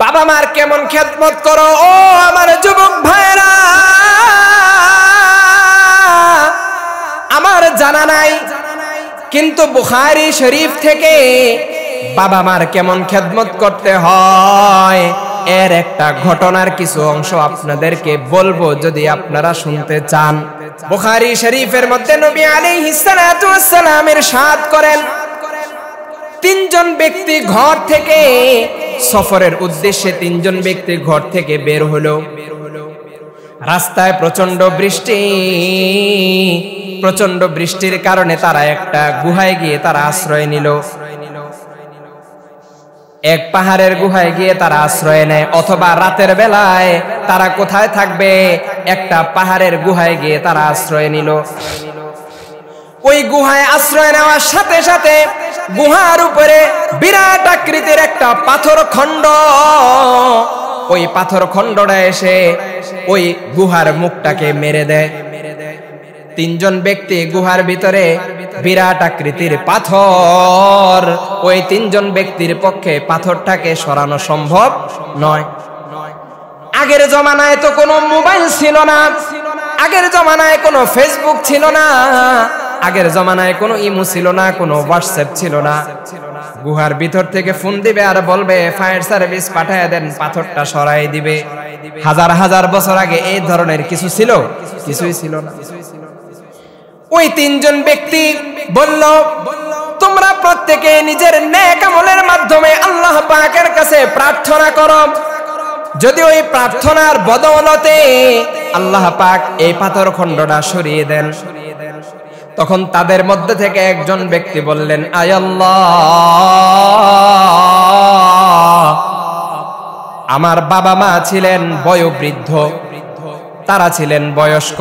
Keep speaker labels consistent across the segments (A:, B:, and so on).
A: বাবা মার কেমন খেদমত করো ও আমার যুবক ভাইরা, আমার জানা নাই, কিন্তু বুখারী শরীফ থেকে বাবা মার কেমন খেদমত করতে হয় এর একটা ঘটনার কিছু অংশ আপনাদেরকে বলবো, যদি আপনারা শুনতে চান। বুখারী শরীফের মধ্যে নবী আলাইহিস সালাতু ওয়াস সালাম ইরশাদ করেন, তিনজন ব্যক্তি ঘর থেকে সফরের উদ্দেশ্যে তিনজন ব্যক্তি ঘর থেকে বের হলো। রাস্তায় প্রচন্ড বৃষ্টি, প্রচন্ড বৃষ্টির কারণে তারা একটা গুহায় গিয়ে তারা আশ্রয় নিল। এক পাহাড়ের গুহায় গিয়ে তারা আশ্রয় নেয়, অথবা রাতের বেলায় তারা কোথায় থাকবে, একটা পাহাড়ের গুহায় গিয়ে তারা আশ্রয় নিল। ওই গুহায় আশ্রয় নেওয়ার সাথে সাথে গুহার উপরে বিরাট আকৃতির একটা পাথর খণ্ড, ওই পাথর খণ্ডটা এসে ওই গুহার মুখটাকে মেরে দেয়। তিনজন ব্যক্তি গুহার ভিতরে, বিরাট আকৃতির পাথর, ওই তিনজন ব্যক্তির পক্ষে পাথরটাকে সরানো সম্ভব নয়। আগের জমানায় তো কোনো মোবাইল ছিল না, আগের জমানায় কোনো ফেসবুক ছিল না, আগের জমানায় কোনো ইমো ছিল না, কোনো হোয়াটসঅ্যাপ ছিল না। গুহার ভিতর থেকে ফোন দিবে আর বলবে ফায়ার সার্ভিস পাঠায় দেন, পাথরটা সরাই দিবে। হাজার হাজার বছর আগে এই ধরনের কিছু ছিল? কিছুই ছিল না। ওই তিনজন ব্যক্তি বলল, তোমরা প্রত্যেকে নিজের নেক আমলের মাধ্যমে আল্লাহ পাকের কাছে প্রার্থনা করো, যদি ওই প্রার্থনার বদৌলতে আল্লাহ পাক এই পাথর খণ্ডটা সরিয়ে দেন। তখন তাদের মধ্যে থেকে একজন ব্যক্তি বললেন, আয় আল্লাহ, আমার বাবা মা ছিলেন বয়োবৃদ্ধ, তারা ছিলেন বয়স্ক,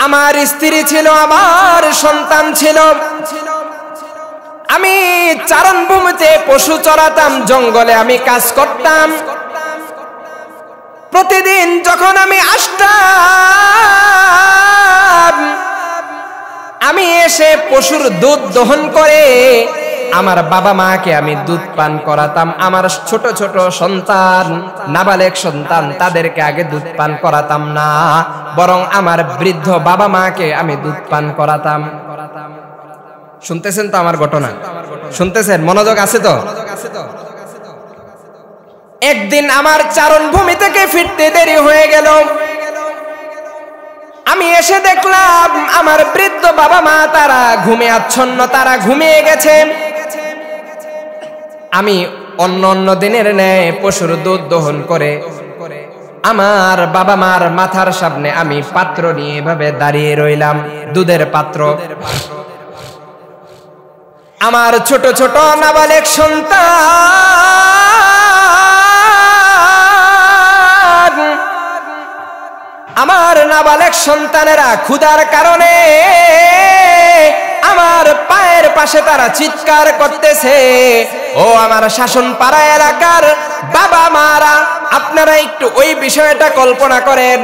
A: আমার স্ত্রী ছিল, আমার সন্তান ছিল, আমি চারণভূমিতে পশু চড়াতাম, জঙ্গলে আমি কাজ করতাম। প্রতিদিন যখন আমি আসতাম, আমি এসে পশুর দুধ দহন করে আমার বাবা মাকে আমি দুধ পান করাতাম। আমার ছোট ছোট সন্তান, নাবালেগ সন্তান, তাদেরকে আগে দুধ পান করাতাম না, বরং আমার বৃদ্ধ বাবা মাকে আমি দুধ পান করাতাম। শুনতেছেন তো আমার ঘটনা? শুনতেছেন? মনোযোগ আছে তো? একদিন আমার চারণভূমি থেকে ফিরতে দেরি হয়ে গেল। আমি এসে দেখলাম আমার বৃদ্ধ বাবা মা তারা ঘুমে আচ্ছন্ন, তারা ঘুমিয়ে গেছে। আমি অন্য অন্য দিনের ন্যায় পশুর দুধ দহন করে আমার বাবা মার মাথার সামনে আমি পাত্র নিয়ে এভাবে দাঁড়িয়ে রইলাম, দুধের পাত্র। আমার ছোট ছোট নাবালেগ সন্তান, আমার নাবালেগ সন্তানেরা ক্ষুধার কারণে আমার পায়ের পাশে তারা চিৎকার করতেছে। ও আমার শাসন পাড়া এলাকার বাবা মারা, আপনারা একটু ওই বিষয়টা কল্পনা করেন।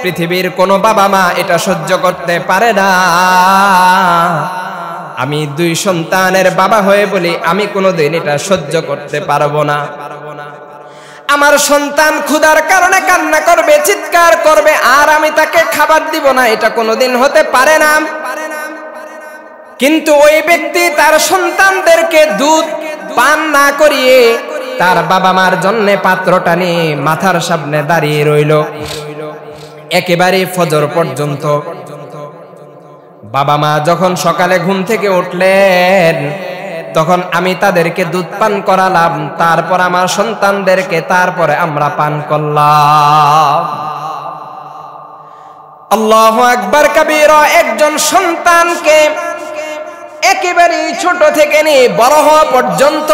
A: পৃথিবীর কোন বাবা মা এটা সহ্য করতে পারে না। আমি দুই সন্তানের বাবা হয়ে বলি, আমি কোনোদিন এটা সহ্য করতে পারবো না। আমার সন্তান ক্ষুধার কারণে কান্না করবে, চিৎকার করবে, আর আমি তাকে খাবার দিব না, এটা কোনোদিন হতে পারে না। কিন্তু ওই ব্যক্তি তার সন্তানদেরকে দুধ পান না করিয়ে তার বাবা মার জন্য পাত্রটা নিয়ে মাথার সামনে দাঁড়িয়ে রইল একেবারে ফজর পর্যন্ত। বাবা মা যখন সকালে ঘুম থেকে উঠলেন, তখন আমি তাদেরকে দুধ পান করালাম, তারপর আমার সন্তানদেরকে, তারপরে আমরা পান করলাম। আল্লাহু আকবার কাবীরা। একজন সন্তানকে একেবারে ছোট থেকে নিয়ে বড় হওয়া পর্যন্ত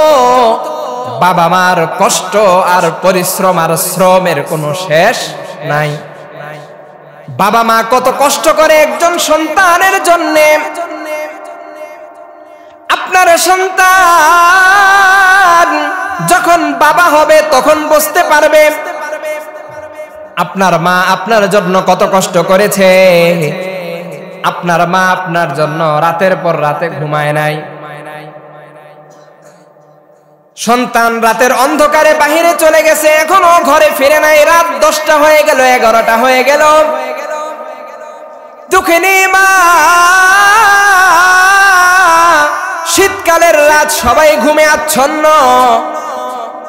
A: বাবা মার কষ্ট আর পরিশ্রম আর শ্রমের কোনো শেষ নাই। বাবা মা কত কষ্ট করে একজন সন্তানের জন্য। আপনার সন্তান যখন বাবা হবে তখন বুঝতে পারবে আপনার মা আপনার জন্য কত কষ্ট করেছে। আপনার মা আপনার জন্য রাতের পর রাতে ঘুমায় নাই। সন্তান রাতের অন্ধকারে বাহিরে চলে গেছে, এখনো ঘরে ফিরে নাই। রাত 10টা হয়ে গেল, 11টা হয়ে গেল। দুঃখিনী মা, শীতকালের রাত, সবাই ঘুমে আচ্ছন্ন,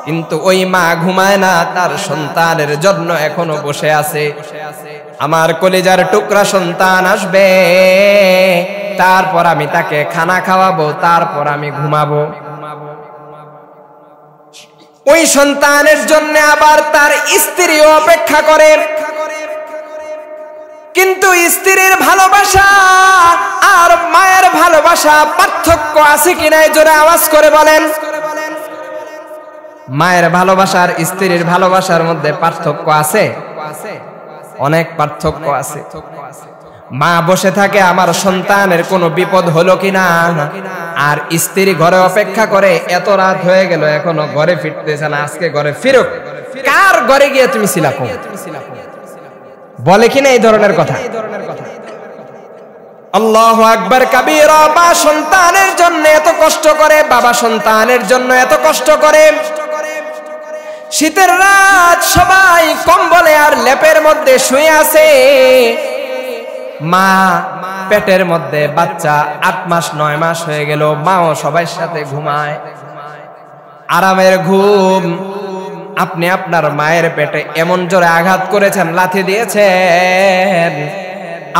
A: কিন্তু ওই মা ঘুমায় না, তার সন্তানের জন্য এখনো বসে আছে। আমার কলিজার টুকরা সন্তান আসবে, তারপর আমি তাকে খানা খাওয়াবো, তারপর আমি ঘুমাবো। ওই সন্তানের জন্য আবার তার স্ত্রীও অপেক্ষা করে, কিন্তু স্ত্রীর ভালোবাসা আর মায়ের ভালোবাসা পার্থক্য আছে কিনা জোরে আওয়াজ করে বলেন। মায়ের ভালোবাসার স্ত্রীর ভালোবাসার মধ্যে পার্থক্য আছে, অনেক পার্থক্য আছে। মা বসে থাকে আমার সন্তানের কোনো বিপদ হলো কিনা, আর স্ত্রী ঘরে অপেক্ষা করে, এত রাত হয়ে গেল এখনো ঘরে ফিরতেছে না, আজকে ঘরে ফিরুক। কার ঘরে গিয়ে তুমি ছিলা, বলে কিনা এই ধরনের কথা? আল্লাহু আকবার কাবীরা। মা সন্তানের জন্য এত কষ্ট করে, বাবা সন্তানের জন্য এত কষ্ট করে। শীতের রাত, সবাই কম্বলে আর লেপের মধ্যে শুয়ে আছে। মা পেটের মধ্যে বাচ্চা 8 মাস 9 মাস হয়ে গেল, মাও সবার সাথে ঘুমায়, আরামের ঘুম। আপনি আপনার মায়ের পেটে এমন জোরে আঘাত করেছেন, লাথি দিয়েছেন,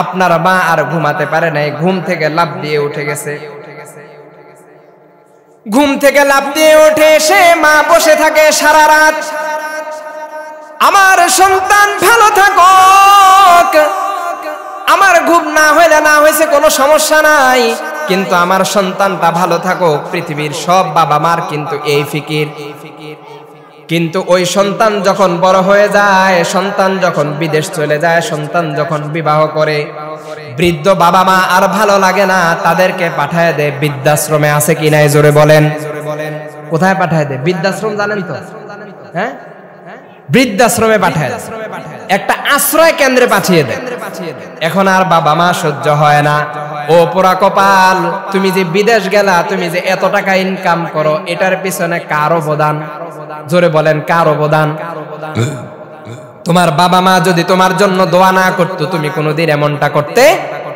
A: আপনার মা আর ঘুমাতে পারে নাই, ঘুম থেকে লাফ দিয়ে উঠে গেছে। ঘুম থেকে লাফ দিয়ে উঠে এসে মা বসে থাকে সারা রাত। আমার সন্তান ভালো থাকুক, আমার ঘুম না হইলে না হয়েছে কোনো সমস্যা নাই, কিন্তু আমার সন্তানটা ভালো থাকুক। পৃথিবীর সব বাবা মার কিন্তু এই ফিকির। কিন্তু ওই সন্তান যখন বড় হয়ে যায়, সন্তান যখন বিদেশ চলে যায়, সন্তান যখন বিবাহ করে, বৃদ্ধ বাবা মা আর ভালো লাগে না, তাদেরকে পাঠায় দেয় বৃদ্ধাশ্রমে। আছে কি নাই জোরে বলেন? কোথায় পাঠায় দেয়? বৃদ্ধাশ্রম জানেন তো? হ্যাঁ, বৃদ্ধাশ্রমে পাঠায়, একটা আশ্রয় কেন্দ্রে পাঠিয়ে দেয়। এখন আর বাবা মা সহ্য হয় না। ও পোড়া কপাল, তুমি যে বিদেশ গেলা, তুমি যে এত টাকা ইনকাম করো, এটার পিছনে কার অবদান? জোরে বলেন, কার অবদান? তোমার বাবা মা যদি তোমার জন্য দোয়া না করতো, তুমি কোনোদিন এমনটা করতে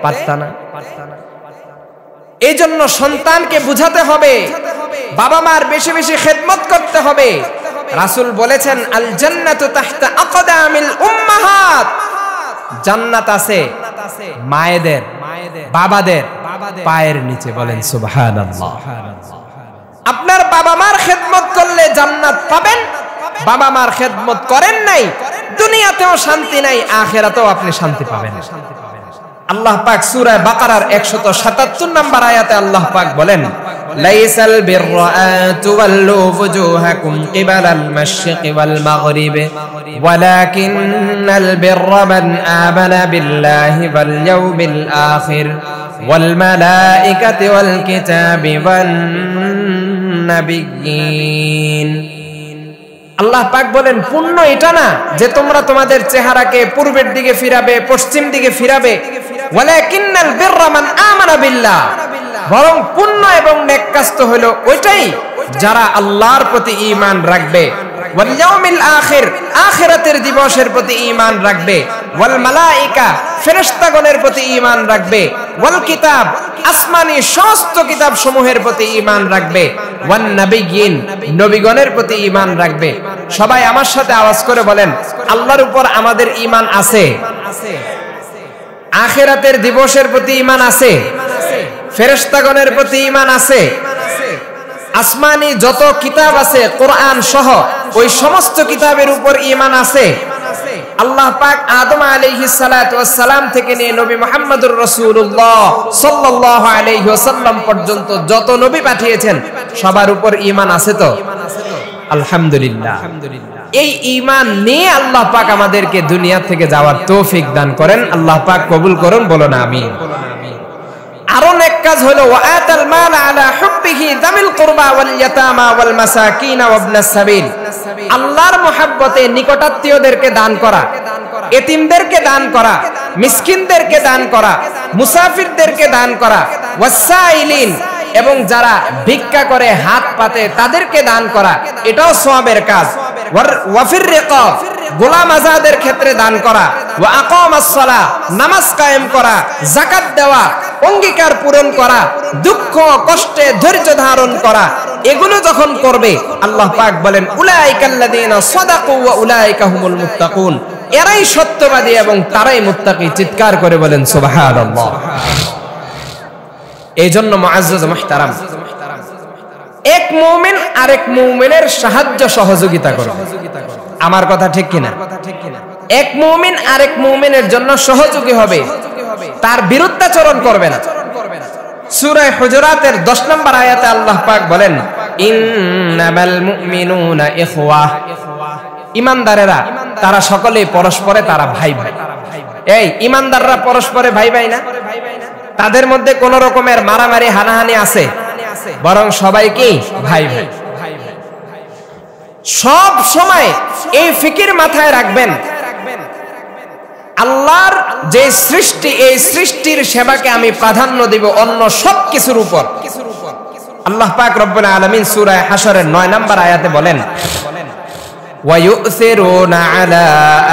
A: পারতা না। এই জন্য সন্তানকে বুঝাতে হবে, বাবা মার বেশি বেশি খেদমত করতে হবে। রাসূল বলেছেন, আল জান্নাতু তাহতা আকদামিল উম্মাহাত, জান্নাত আছে মায়েদের, বাবাদের পায়ের নিচে। বলেন সুবহানাল্লাহ। আপনার বাবা মার খেদমত করলে জান্নাত পাবেন, বাবা মার খেদমত করেন নাই, দুনিয়াতেও শান্তি নাই, আখিরাতেও আপনি শান্তি পাবেন। আল্লাহ পাক সূরা বাকারার 177 নম্বর আয়াতে আল্লাহ পাক বলেন, লাইসাল বিররা তুওয়াল্লু ফুজুহাকুম কিবালাল মাশরিকি ওয়াল মাগরিবি ওয়ালাকিন্নাল বিররা মান আমানা বিল্লাহি ওয়াল ইয়াউমিল আখির ওয়াল মালাইকাতি ওয়াল কিতাবি ওয়ান নাবিয়্যিন। আল্লাহ পাক বলেন, পুণ্য এটা না যে তোমরা তোমাদের চেহারাকে পূর্বের দিকে ফিরাবে, পশ্চিম দিকে ফিরাবে, ওয়ালাকিন্নাল বিররা মান আমানা বিল্লাহ, বরং পুণ্য এবং নেক কাজ তো হলো ওইটাই যারা আল্লাহর প্রতি ঈমান রাখবে, ওয়াল ইয়াউমিল আখির, আখিরাতের দিবসের প্রতি ঈমান রাখবে, ওয়াল মালাইকা, ফেরেশতাগণের প্রতি ঈমান রাখবে, ওয়াল কিতাব, আসমানি সমস্ত কিতাব সমূহের প্রতি ঈমান রাখবে, ওয়ান নাবিয়্যিন, নবীগণের প্রতি ঈমান রাখবে। সবাই আমার সাথে আওয়াজ করে বলেন, আল্লাহর উপর আমাদের ঈমান আছে, আখিরাতের দিবসের প্রতি ঈমান আছে, ফেরেশতাগণের প্রতি ঈমান আছে, আসমানি যত কিতাব আছে কোরআন সহ ওই সমস্ত কিতাবের উপর ঈমান আছে। আল্লাহ পাক আদম আলাইহিস সালাতু ওয়াস সালাম থেকে নিয়ে নবী মুহাম্মদুর রাসূলুল্লাহ সাল্লাল্লাহু আলাইহি ওয়াসাল্লাম পর্যন্ত যত নবী পাঠিয়েছেন সবার উপর ঈমান আছে তো? আলহামদুলিল্লাহ। এই ঈমান নিয়ে আল্লাহ পাক আমাদেরকে দুনিয়া থেকে যাওয়ার তৌফিক দান করেন। আল্লাহ পাক কবুল করুন, বলুন আমিন। আরো নেক কাজ হলো ওয়াআতাল মাল আলা হুব্বিহি যামিল কুরবা ওয়াল ইয়াতামা ওয়াল মাসাকিন ওয়া ইবনাস সাবিল, আল্লাহর মহব্বতে নিকটাত্মীয়দেরকে দান করা, এতিমদেরকে দান করা, মিসকিনদেরকে দান করা, মুসাফিরদেরকে দান করা, ওয়াসাইলিন, এবং যারা ভিক্ষা করে হাত পাতে তাদেরকে দান করা, এটাও সওয়াবের কাজ। ওয়াফির রিকাব, গোলাম আজাদের ক্ষেত্রে দান করা, ওয়া আকামাস সালাহ, নামাজ কায়েম করা, যাকাত দেওয়া, অঙ্গীকার পূরণ করা, দুঃখ কষ্টে ধৈর্য ধারণ করা, এগুলো যখন করবে আল্লাহ পাক বলেন উলাইকাল্লাযীনা সাদাকু ওয়া উলাইকা হুমুল মুত্তাকুন, এরাই সত্যবাদী এবং তারাই মুত্তাকি। চিৎকার করে বলেন সুবহানাল্লাহ। এইজন্য মুআজ্জাজ মুহতারাম, এক মুমিন আরেক মুমিনের সাহায্য সহযোগিতা করবে। আমার কথা ঠিক কিনা? এক মুমিন আরেক মুমিনের জন্য সহযোগী হবে, তার বিরুদ্ধাচরণ করবে না। সূরা হুজুরাতের 10 নম্বর আয়াতে আল্লাহ পাক বলেন ইন্নামাল মুমিনুনা ইখওয়াহ, ঈমানদারেরা তারা সকলেই পরস্পরে তারা ভাই ভাই। এই ঈমানদাররা পরস্পরে ভাই ভাই না? তাদের মধ্যে কোন রকমের মারামারি হানাহানি আছে? বরং সবাই কি ভাই ভাই। সব সময় এই ফিকির মাথায় রাখবেন, আল্লাহর যে সৃষ্টি, এই সৃষ্টির সেবাকে আমি প্রাধান্য দেব অন্য সব কিছুর উপর। আল্লাহ পাক রব্বুল আলামিন সূরা হাশরের 9 নম্বর আয়াতে বলেন ওয়ায়ুসিরুনা আলা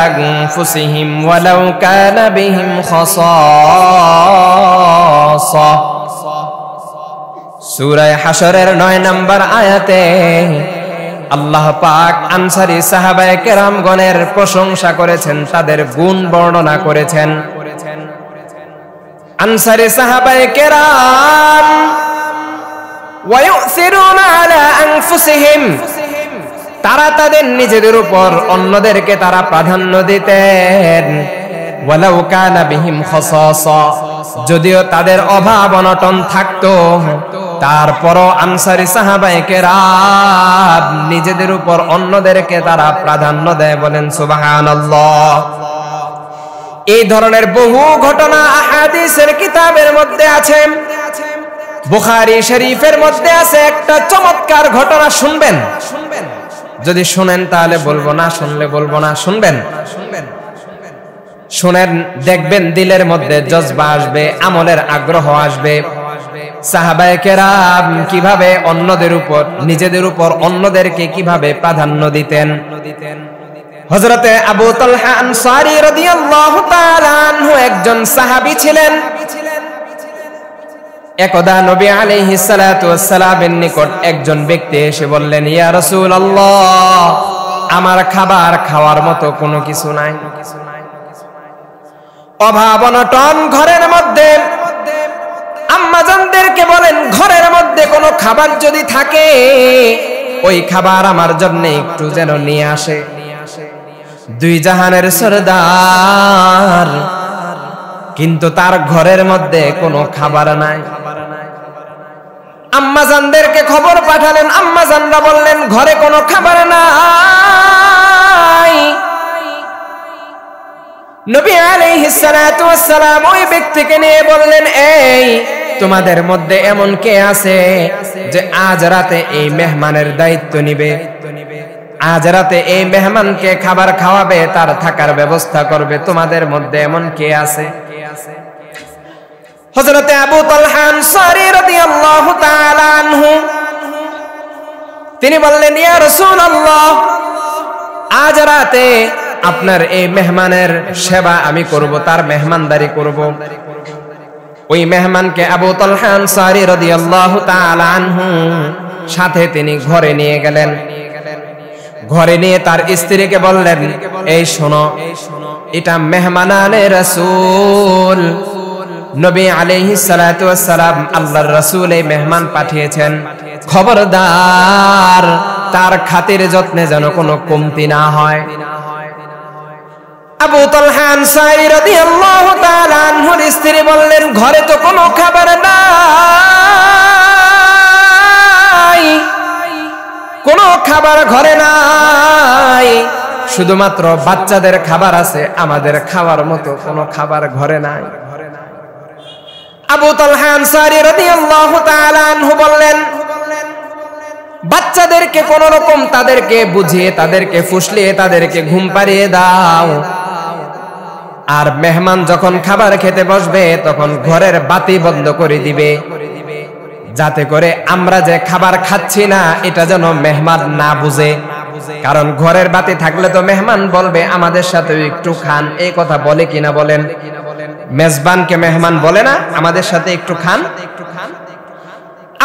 A: আনফুসিহিম ওয়ালাউ কানা বিহিম খাসাসা। সূরা হাশরের 9 নম্বর আয়াতে আল্লাহ পাক আনসারী সাহাবায়ে কেরামগণের প্রশংসা করেছেন, তাদের গুণ বর্ণনা করেছেন। আনসারী সাহাবায়ে কেরাম ওয়ায়ুসিরুনা আলা আনফুসিহিম, তারা তাদের নিজেদের উপর অন্যদেরকে তারা প্রাধান্য দিতেন। ওয়ালাউ কানা বিহিম খাসাসা, যদিও তাদের অভাব অনটন থাকতো তারপরও আনসারী সাহাবায়ে কেরাম নিজেদের উপর অন্যদেরকে তারা প্রাধান্য দেয়। বলেন সুবহানাল্লাহ। এই ধরনের বহু ঘটনা আহাদিসের কিতাবের মধ্যে আছে। বুখারী শরীফের মধ্যে আছে একটা চমৎকার ঘটনা, শুনবেন? যদি শুনেন তাহলে বলবো, না শুনলে বলবো না। শুনবেন? শুনেন, দেখবেন দিলের মধ্যে জজবা আসবে, আমলের আগ্রহ আসবে। সাহাবায়ে কেরাম কিভাবে অন্যদের উপর, নিজেদের উপর অন্যদেরকে কিভাবে প্রাধান্য দিতেন। হযরতে আবু তালহা আনসারী রাদিয়াল্লাহু তাআলা আনহু একজন সাহাবী ছিলেন। একদা নবী আলাইহিস সালাতু ওয়াস সালামের নিকট একজন ব্যক্তি এসে বললেন, ইয়া রাসূলুল্লাহ, আমার খাবার খাওয়ার মতো কোনো কিছু নাই, অভাব অনটন ঘরের মধ্যে। আম্মাজানদেরকে বলেন, ঘরের মধ্যে কোনো খাবার যদি থাকে ওই খাবার আমার জন্য একটু যেন নিয়ে আসে। দুই জাহানের সরদার, কিন্তু তার ঘরের মধ্যে কোনো খাবার নাই। আম্মাজানদেরকে খবর পাঠালেন, আম্মাজানরা বললেন ঘরে কোনো খাবার নাই। নবী আলাইহিস সালাতু ওয়াস সালাম ওই ব্যক্তিকে নিয়ে বললেন, এই তোমাদের মধ্যে এমন কে আছে যে আজ রাতে এই মেহমানের দায়িত্ব নিবে, আজ রাতে এই মেহমানকে খাবার খাওয়াবে, তার থাকার ব্যবস্থা করবে? তোমাদের মধ্যে এমন কে আছে? হযরতে আবু তালহা আনসারী রাদিয়াল্লাহু তাআলা আনহু তিনি বললেন, ইয়া রাসূলুল্লাহ, আজ রাতে আপনার এই মেহমানের সেবা আমি করব, তার মেহমানদারি করব। ওই মেহমানকে আবু তালহা আনসারী রাদিয়াল্লাহু তাআলা আনহু সাথে তিনি ঘরে নিয়ে গেলেন। ঘরে নিয়ে তার স্ত্রীকে বললেন, এই শোনো, এটা মেহমানানে রাসূল, নবী আলাইহিস সালাতু ওয়াস সালাম আল্লাহর রাসূল এই মেহমান পাঠিয়েছেন, খবরদার তার খাতির যত্নে যেন কোনো কমতি না হয়। আবু তালহা আনসারী রাদিয়াল্লাহু তাআলা আনহুর স্ত্রী বললেন, ঘরে তো কোনো খাবার নাই, কোনো খাবার ঘরে নাই, শুধুমাত্র বাচ্চাদের খাবার আছে, আমাদের খাওয়ার মতো কোনো খাবার ঘরে নাই। আবু তালহা আনসারী রাদিয়াল্লাহু তাআলা আনহু বললেন, বাচ্চাদেরকে কোন রকম তাদেরকে বুঝিয়ে, তাদেরকে ফুসলিয়ে, তাদেরকে ঘুম পাড়িয়ে দাও। আর মেহমান যখন খাবার খেতে বসবে তখন ঘরের বাতি বন্ধ করে দিবে, যাতে করে আমরা যে খাবার খাচ্ছি না এটা যেন মেহমান না বুঝে। কারণ ঘরের বাতি থাকলে তো মেহমান বলবে আমাদের সাথে একটু খান, এই কথা বলে কিনা বলেন? মেজবানকে মেহমান বলে না আমাদের সাথে একটু খান?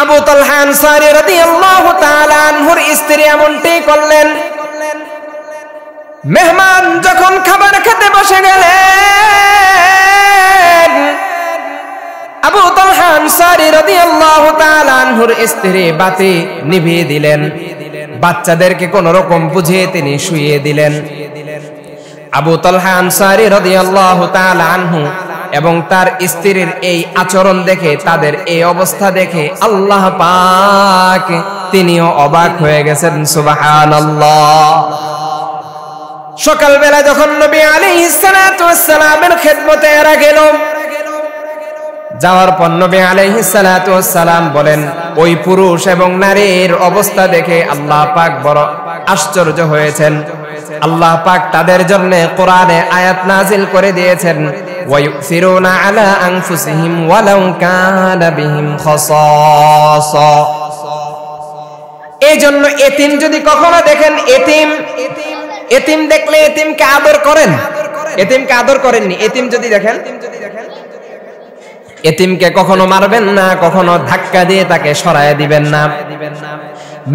A: আবু তালহা আনসারী রাদিয়াল্লাহু তাআলা আনহুর স্ত্রী এমনটাই করলেন। মেহমান যখন খাবার খেতে বসে গেলেন, আবু তালহা আনসারী রাদিয়াল্লাহু তাআলা আনহুর স্ত্রী বাতি নিভিয়ে দিলেন, বাচ্চাদেরকে কোন রকম বুঝিয়ে তিনি শুইয়ে দিলেন। আবু তালহা আনসারী রাদিয়াল্লাহু তাআলা আনহু এবং তার স্ত্রীর এই আচরণ দেখে, তাদের এই অবস্থা দেখে আল্লাহ পাক তিনিও অবাক হয়ে গেছেন। সুবহানাল্লাহ। সকালবেলা যখন নবী আলাইহিস সালাতু ওয়াস সালামের খেদমতে এরা গেল, যাওয়ার পর নবী আলাইহিস সালাতু ওয়াস সালাম বলেন, ওই পুরুষ এবং নারীর অবস্থা দেখে আল্লাহ পাক বড় আশ্চর্য হয়েছেন। আল্লাহ পাক তাদের জন্য কোরআনে আয়াত নাজিল করে দিয়েছেন, ওয়ায়ুসিরুনা আলা আনফুসিহিম ওয়ালাউ কানা বিহিম খাসাসা। এই জন্য এতিম যদি কখনো দেখেন, এতিম দেখলে এতিমকে আদর করেন। এতিমকে আদর করেননি? এতিম যদি দেখেন, এতিমকে কখনো মারবেন না, কখনো ধাক্কা দিয়ে তাকে সরায় দিবেন না।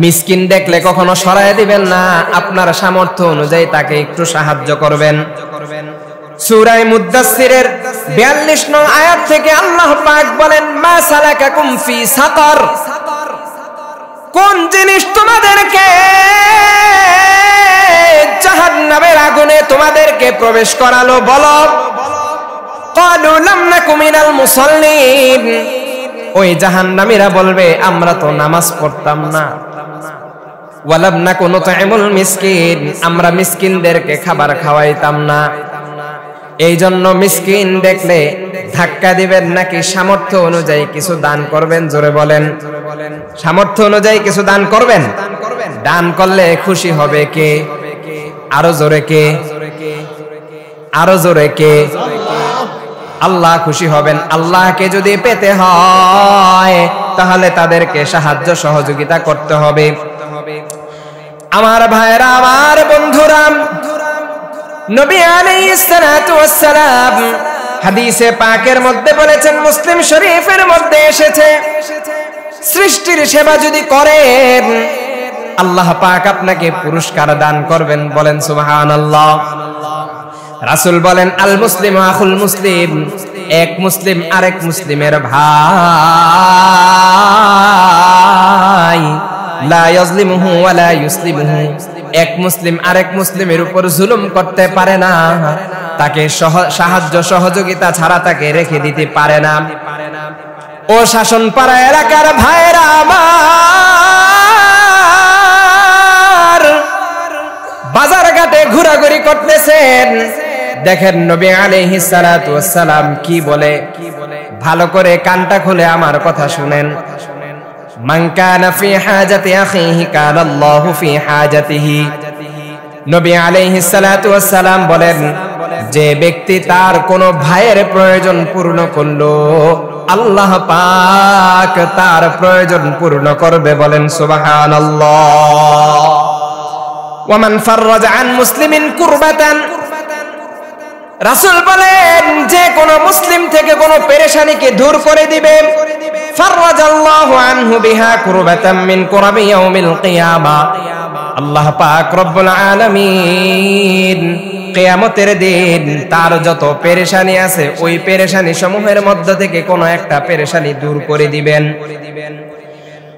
A: মিসকিন দেখলে কখনো সরায় দিবেন না, আপনার সামর্থ্য অনুযায়ী তাকে একটু সাহায্য করবেন। সূরা মুদ্দাসসিরের 42 নং আয়াত থেকে আল্লাহ পাক বলেন, মা সালাকাকুম ফি সাকার। কোন জিনিস তোমাদেরকে জাহান্নামের আগুনে তোমাদেরকে প্রবেশ করালো বলো? ক্বালু লাম নাকু মিনাল মুসাল্লিন। ওই জাহান্নামীরা বলবে আমরা তো নামাজ পড়তাম না। ওয়ালাম নাকু নুতইমুল মিসকিন, আমরা মিসকিনদেরকে খাবার খাওয়াইতাম না। এই জন্য মিসকিন দেখলে ধাক্কা দিবেন নাকি সামর্থ্য অনুযায়ী কিছু দান করবেন? জোরে বলেন। সামর্থ্য অনুযায়ী কিছু দান করবেন। দান করলে খুশি হবে কে? আরো জোরে কে? আরো জোরে কে? আল্লাহ খুশি হবেন। আল্লাহকে যদি পেতে হয় তাহলে তাদেরকে সাহায্য সহযোগিতা করতে হবে। আমার ভাইরা, আমার বন্ধুরা, নবী আলাইহিস সালাতু ওয়াস সালাম হাদিসে পাকের মধ্যে বলেছেন, মুসলিম শরীফের মধ্যে এসেছে, সৃষ্টির সেবা যদি করেন আল্লাহ পাক আপনাকে পুরস্কার দান করবেন। বলেন সুবহানাল্লাহ। রাসূল বলেন, আল মুসলিমু আখুল মুসলিম, এক মুসলিম আরেক মুসলিমের ভাই। লা ইয়াজলিমুহু ওয়া লা ইউসলিমুহু, এক মুসলিম আরেক মুসলিমের উপর জুলুম করতে পারে না, তাকে সাহায্য সহযোগিতা ছাড়া তাকে রেখে দিতে পারে না। ও শাসন পাড়া এলাকার ভাইরা আমার, বাজার ঘাটে ঘোরাঘুরি করতেছেন, দেখেন নবী আলাইহিস সালাতু ওয়াস সালাম কি বলে। ভালো করে কানটা খুলে আমার কথা শুনেন। মান কানা ফি হাজাতি আখিহি কানা আল্লাহু ফি হাজাতিহি। নবী আলাইহিস সালাতু ওয়াস সালাম বলেন, যে ব্যক্তি তার কোন ভাইয়ের প্রয়োজন পূর্ণ করলো আল্লাহ পাক তার প্রয়োজন পূর্ণ করবে। বলেন সুবহানাল্লাহ। ওয়া মান ফাররাজা আন মুসলিমিন কুরবাতান, রাসূল বলেন যে কোন মুসলিম থেকে কোন পেরেশানিকে দূর করে দিবে, ফাররাজাল্লাহু আনহু বিহা কুরবাতাম মিন কুরাবি ইয়াউমিল কিয়ামা। আল্লাহ পাক রব্বুল আলামিন কিয়ামতের দিন তার যত পেরেশানি আছে ওই পেরেশানি সমূহের মধ্য থেকে কোন একটা পেরেশানি দূর করে দিবেন।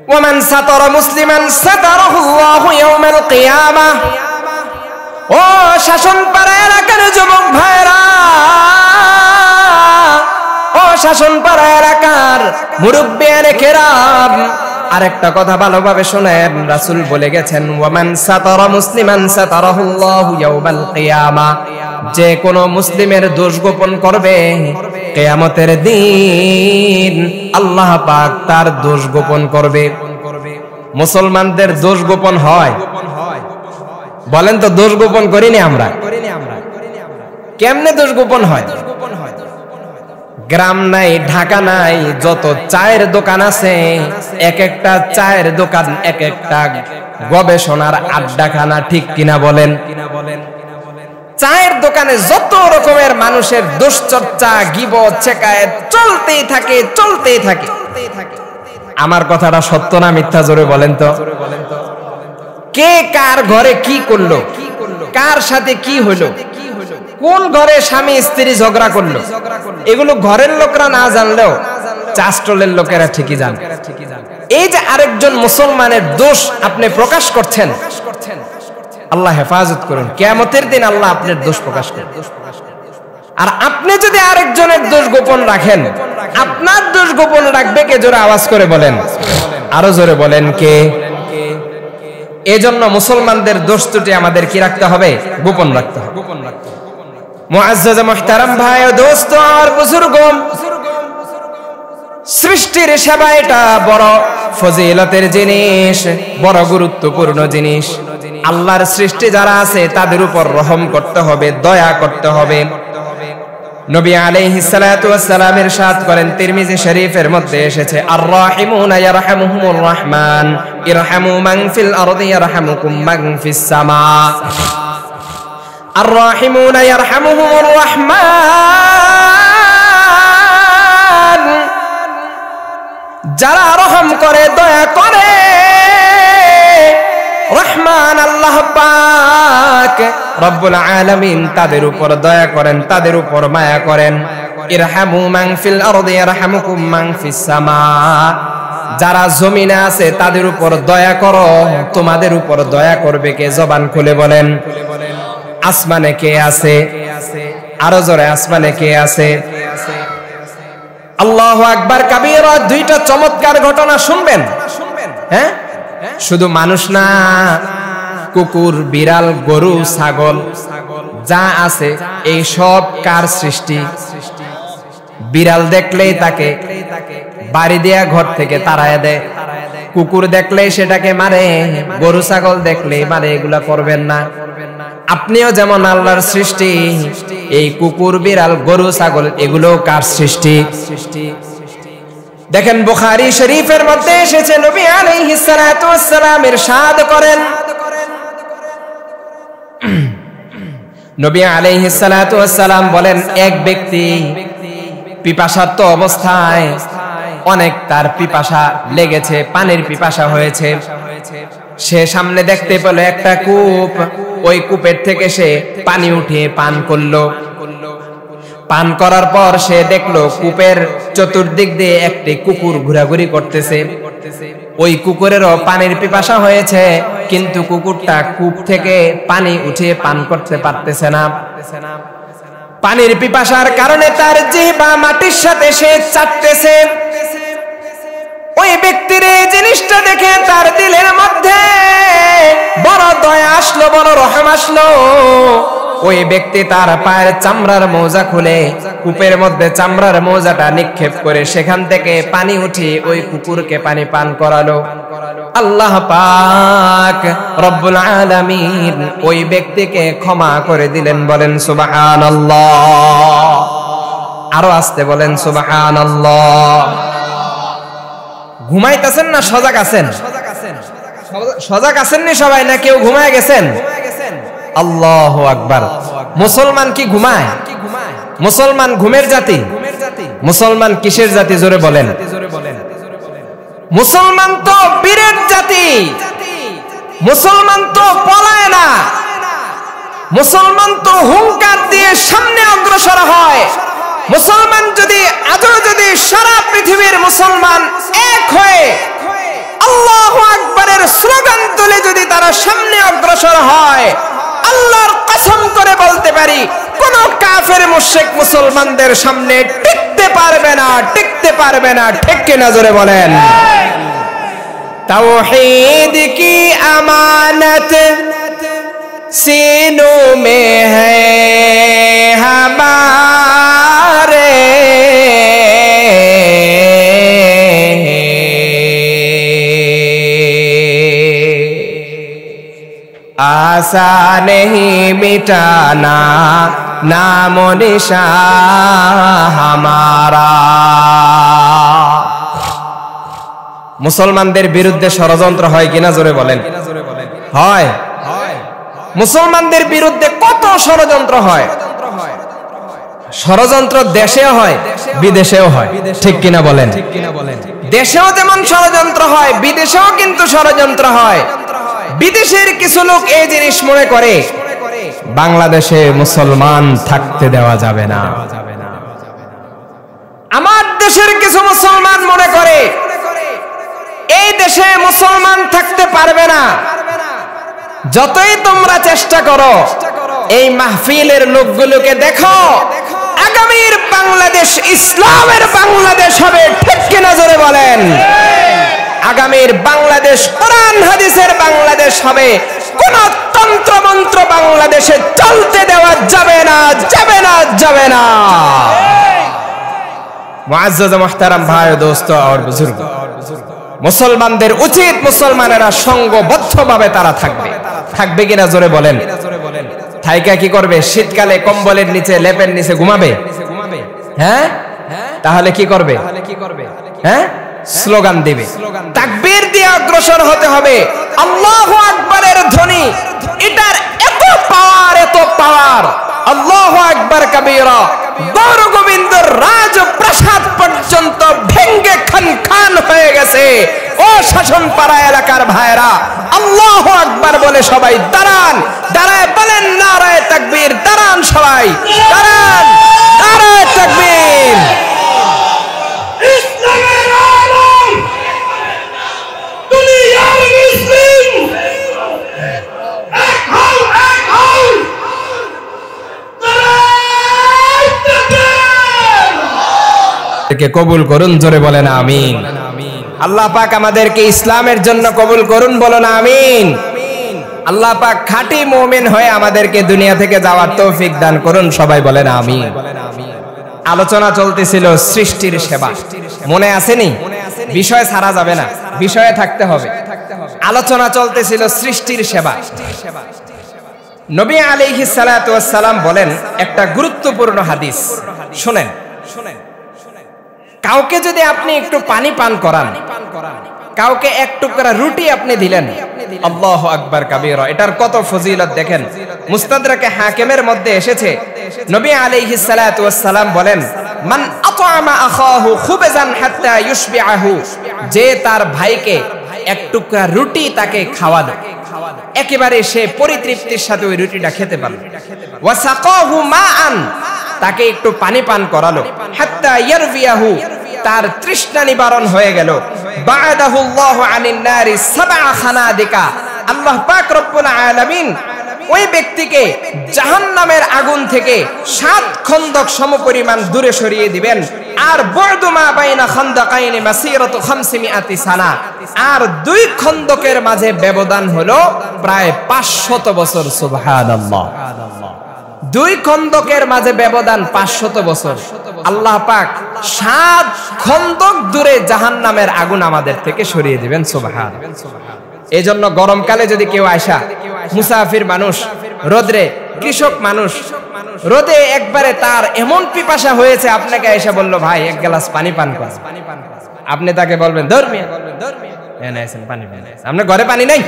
A: ওয়া মান সাতারা মুসলিমান সাতারাহুল্লাহু ইয়াউমাল কিয়ামা। ও শাসন পাড়া এলাকার যুবক ভাইরা, ও শাসন পাড়া এলাকার মুরব্বিয়ানে কেরাম, আরেকটা কথা ভালোভাবে শুনেন। রাসূল বলে গেছেন, ওয়া মান সাতারা মুসলিমান সাতারাহুল্লাহু ইয়াউমাল কিয়ামা। যে কোন মুসলিমের দোষ গোপন করবে কিয়ামতের দিন আল্লাহ পাক তার দোষ গোপন করবে। মুসলমানদের দোষ গোপন হয়? বলেন তো, দোষ গোপন করিনি আমরা? কেমনে দোষ গোপন হয়? গ্রাম নাই, ঢাকা নাই, যত চায়ের দোকান আছে এক একটা চায়ের দোকান এক একটা গবেষণার আড্ডাখানা, ঠিক কিনা বলেন? চায়ের দোকানে যত রকমের মানুষের দুশ্চর্চা, গীবত, শেকায়েত চলতেই থাকে, চলতেই থাকে। আমার কথাটা সত্য না মিথ্যা জোরে বলেন তো? কে কার ঘরে কি করলো, কার সাথে কি হলো, কোন ঘরে স্বামী স্ত্রী ঝগড়া করলো, এগুলো ঘরের লোকরা না জানলেও চাষটলের লোকেরা ঠিকই জানে। এই যে আরেকজন মুসলমানের দোষ আপনি প্রকাশ করছেন, আল্লাহ হেফাজত করুন, কিয়ামতের দিন আল্লাহ আপনার দোষ প্রকাশ করবে। আর আপনি যদি আরেকজনের দোষ গোপন রাখেন, আপনার দোষ গোপন রাখবে কে? জোরে আওয়াজ করে বলেন, আরো জোরে বলেন কে? এজন্য মুসলমানদের দোষ ত্রুটি আমাদের কি রাখতে হবে? গোপন রাখতে হবে। মুআজ্জাজ মুহতারাম ভাই ও দোস্ত আর বুজুর্গ, সৃষ্টির সেবা এটা বড় ফজিলতের জিনিস, বড় গুরুত্বপূর্ণ জিনিস। আল্লাহর সৃষ্টি যারা আছে তাদের উপর রহম করতে হবে, দয়া করতে হবে। নবী আলাইহিস সালাতু ওয়াস সালাম ইরশাদ করেন, তিরমিজি শরীফের মধ্যে এসেছে, আর রাহিমুনা ইয়ারহামুহুমুর রহমান ইরহামু মান ফিল আরদি ইয়ারহামুকুম মান ফিস সামা। আর রাহিমুনা ইয়ারহামুহুমুর রহমান, যারা রহম করে, দয়া করে, রহমান আল্লাহ পাক রব্বুল আলামিন তাদের উপর দয়া করেন, তাদের উপর মায়া করেন। ইরহামু মান ফিল আরদি ইয়ারহামুকুম মান ফিস সামা, যারা জমিনে আছে তাদের উপর দয়া করো, তোমাদের উপর দয়া করবে কে? জবান খুলে বলেন। আসমানে কে আছে? আরো জোরে, আসমানে কে আছে? আল্লাহু আকবার কাবীরা। দুইটা চমৎকার ঘটনা শুনবেন। হ্যাঁ, শুধু মানুষ না, কুকুর, বিড়াল, গরু, ছাগল যা আছে এই সব কার সৃষ্টি? বিড়াল দেখলেই তাকে বাড়ি দেয়া ঘর থেকে তাড়ায় দেয়, কুকুর দেখলেই সেটাকে মারে, গরু ছাগল দেখলেই মারে। এগুলা করবেন না। আপনিও যেমন আল্লাহর সৃষ্টি, এই কুকুর, বিড়াল, গরু, ছাগল এগুলো কার সৃষ্টি? দেখেন বুখারী শরীফের মধ্যে এসেছে, নবী আলাইহিস সালাতু ওয়াস সালাম ইরশাদ করেন, নবী আলাইহিস সালাতু ওয়াস সালাম বলেন, এক ব্যক্তি পিপাসার্ত অবস্থায়, অনেক তার পিপাসা লেগেছে, পানির পিপাসা হয়েছে, সে সামনে দেখতে পেল একটা কূপ, ওই কূপের থেকে সে পানি উঠিয়ে পান করলো। পান করার পর সে দেখলো কূপের চতুর্দিক দিয়ে একটি কুকুর ঘোরাঘুরি করতেছে। ওই কুকুরেরও পানির পিপাসা হয়েছে, কিন্তু কুকুরটা কূপ থেকে পানি উঠিয়ে পান করতে পারতেছে না। পানির পিপাসার কারণে তার জিহ্বা মাটির সাথে সে চাটতেছে। ওই ব্যক্তির এই জিনিসটা দেখে তার দিলের মধ্যে বড় দয়া আসলো, বড় রহম আসলো। ওই ব্যক্তি তার পায়ের চামড়ার মোজা খুলে কূপের মধ্যে চামড়ার মোজাটা নিক্ষেপ করে সেখান থেকে পানি উঠিয়ে ওই কুকুরকে পানি পান করালো। আল্লাহ পাক রব্বুল আলামিন ওই ব্যক্তিকে ক্ষমা করে দিলেন। বলেন সুবহানাল্লাহ। আরো আস্তে বলেন সুবহানাল্লাহ। ঘুমাইতেছেন না সজাগ আছেন? সজাগ আছেন নি সবাই, না কেউ ঘুমায় গেছেন? আল্লাহু আকবার। মুসলমান কি ঘুমায়? মুসলমান ঘুমের জাতি? মুসলমান কিসের জাতি? জোরে বলেন। মুসলমান তো বীরের জাতি, মুসলমান তো পলায় না, মুসলমান তো হুঙ্কার দিয়ে সামনে অগ্রসর হয়। মুসলমান যদি আজও যদি সারা পৃথিবীর মুসলমান এক হয়ে আল্লাহু আকবারের স্লোগান তুলে যদি তারা সামনে অগ্রসর হয়, আল্লাহর কসম করে বলতে পারি কোন কাফের মুশরিক মুসলমানদের সামনে টিকতে পারবে না, টিকতে পারবে না। ঠিক কিনা জোরে বলেন। তাওহীদ কি আমানত सीनों में है हमारे, आसा नहीं मिटाना नामो निशान हमारा। মুসলমানদের বিরুদ্ধে ষড়যন্ত্র হয় কিনা জোরে বলেন? হয়। মুসলমানদের বিরুদ্ধে কত ষড়যন্ত্র হয়। ষড়যন্ত্র দেশেও হয় বিদেশেও হয়, ঠিক কিনা বলেন? দেশেও যেমন ষড়যন্ত্র হয় বিদেশেও কিন্তু ষড়যন্ত্র হয়। বিদেশের কিছু লোক এই জিনিস মনে করে বাংলাদেশে মুসলমান থাকতে দেওয়া যাবে না। আমার দেশের কিছু মুসলমান মনে করে এই দেশে মুসলমান থাকতে পারবে না। যতই তোমরা চেষ্টা করো এই মাহফিলের লোকগুলোকে দেখো, আগামীর বাংলাদেশ ইসলামের বাংলাদেশ হবে, ঠিক কিনা জোরে বলেন? আগামীর বাংলাদেশ কোরআন হাদিসের বাংলাদেশ হবে। কোন তন্ত্র মন্ত্র বাংলাদেশে চলতে দেওয়া যাবে না, যাবে না, যাবে না। মুআজ্জাজ মুহতারাম ভাই ও দোস্ত আর বুজুর্গ, মুসলমানদের উচিত মুসলমানেরা সংঘবদ্ধভাবে তারা থাকবে। থাকবে কিনা জোরে বলেন? থাইকা কি করবে? শীতকালে কম্বলের নিচে লেপের নিচে ঘুমাবে? হ্যাঁ, তাহলে কি করবে? হ্যাঁ, স্লোগান দিবে, তাকবীর দিয়ে অগ্রসর হতে হবে। আল্লাহু আকবারের ধ্বনি, এটার এত পাওয়ার, এত পাওয়ার। আল্লাহু আকবার কাবীরা, গৌর গোবিন্দর রাজ প্রাসাদ পর্যন্ত ভেঙ্গে খান খান হয়ে গেছে। ও শাসন পাড়া এলাকার ভাইরা, আল্লাহু আকবার বলে সবাই দাঁড়ান, দাঁড়ায় বলেন নারায়ে তাকবীর। দাঁড়ান সবাই, দাঁড়ান, নারায়ে তাকবীর। ইসলামের আলম, দুনিয়ার মুসলিম, এক হও, এক হও। কে কবুল করুন, জোরে বলেন আমিন। আল্লাহ পাক আমাদেরকে ইসলামের জন্য কবুল করুন, বলুন আমিন। আল্লাহ পাক খাঁটি মুমিন হয়ে আমাদেরকে দুনিয়া থেকে যাওয়ার তৌফিক দান করুন, সবাই বলেন আমিন। আলোচনা চলতেছিল সৃষ্টির সেবা, মনে আসেনি? বিষয় ছাড়া যাবে না, বিষয়ে থাকতে হবে। আলোচনা চলতেছিল সৃষ্টির সেবা। নবী আলাইহিস সালাতু ওয়াস সালাম বলেন একটা গুরুত্বপূর্ণ হাদিস, শুনেন। কাউকে যদি আপনি একটু পানি পান করান, কাউকে এক টুকরা রুটি আপনি দিলেন, আল্লাহু আকবার কাবীরা, এটার কত ফজিলত দেখেন। মুস্তাদরাকে হাকিমের মধ্যে এসেছে, নবী আলাইহিস সালাতু ওয়াস সালাম বলেন, মান আতআমা আখাহু খুবজান হাত্তা ইউশবিআহু, যে তার ভাইকে এক টুকরা রুটি তাকে খাওয়ালো, একেবারে সে পরিতৃপ্তির সাথে ওই রুটিটা খেতে পারল। ওয়া সাকাহু মাআন, তাকে একটু পানি পান করালো, হাত্তা ইয়ারবিয়াহু, তার তৃষ্ণা নিবারণ হয়ে গেল। বা'দাহু আল্লাহু আনিন নারি সাবআ খানাদিকা, আল্লাহ পাক রব্বুল আলামিন ওই ব্যক্তিকে জাহান্নামের আগুন থেকে 7 খন্দক সমপরিমাণ দূরে সরিয়ে দিবেন। আর বু'দু মা বাইনা খান্দাকাইনি মাসিরাতু 500 সানা, আর 2 খন্দকের মাঝে ব্যবধান হলো প্রায় 500 বছর। সুবহানাল্লাহ, 2 খন্দকের মাঝে ব্যবধান 500 বছর। আল্লাহ পাক 7 খন্দক দূরে জাহান্নামের আগুন আমাদের থেকে সরিয়ে দিবেন। সুবহানাল্লাহ। এই জন্য গরমকালে যদি কেউ আয়সা, মুসাফির মানুষ, রোদরে কৃষক মানুষ, রোদে একবারে তার এমন পিপাসা হয়েছে, আপনাকে এসে বলল ভাই এক গ্লাস পানি পান কর, আপনি তাকে বলবেন ধর্মীয় পানি, আপনার ঘরে পানি নাই,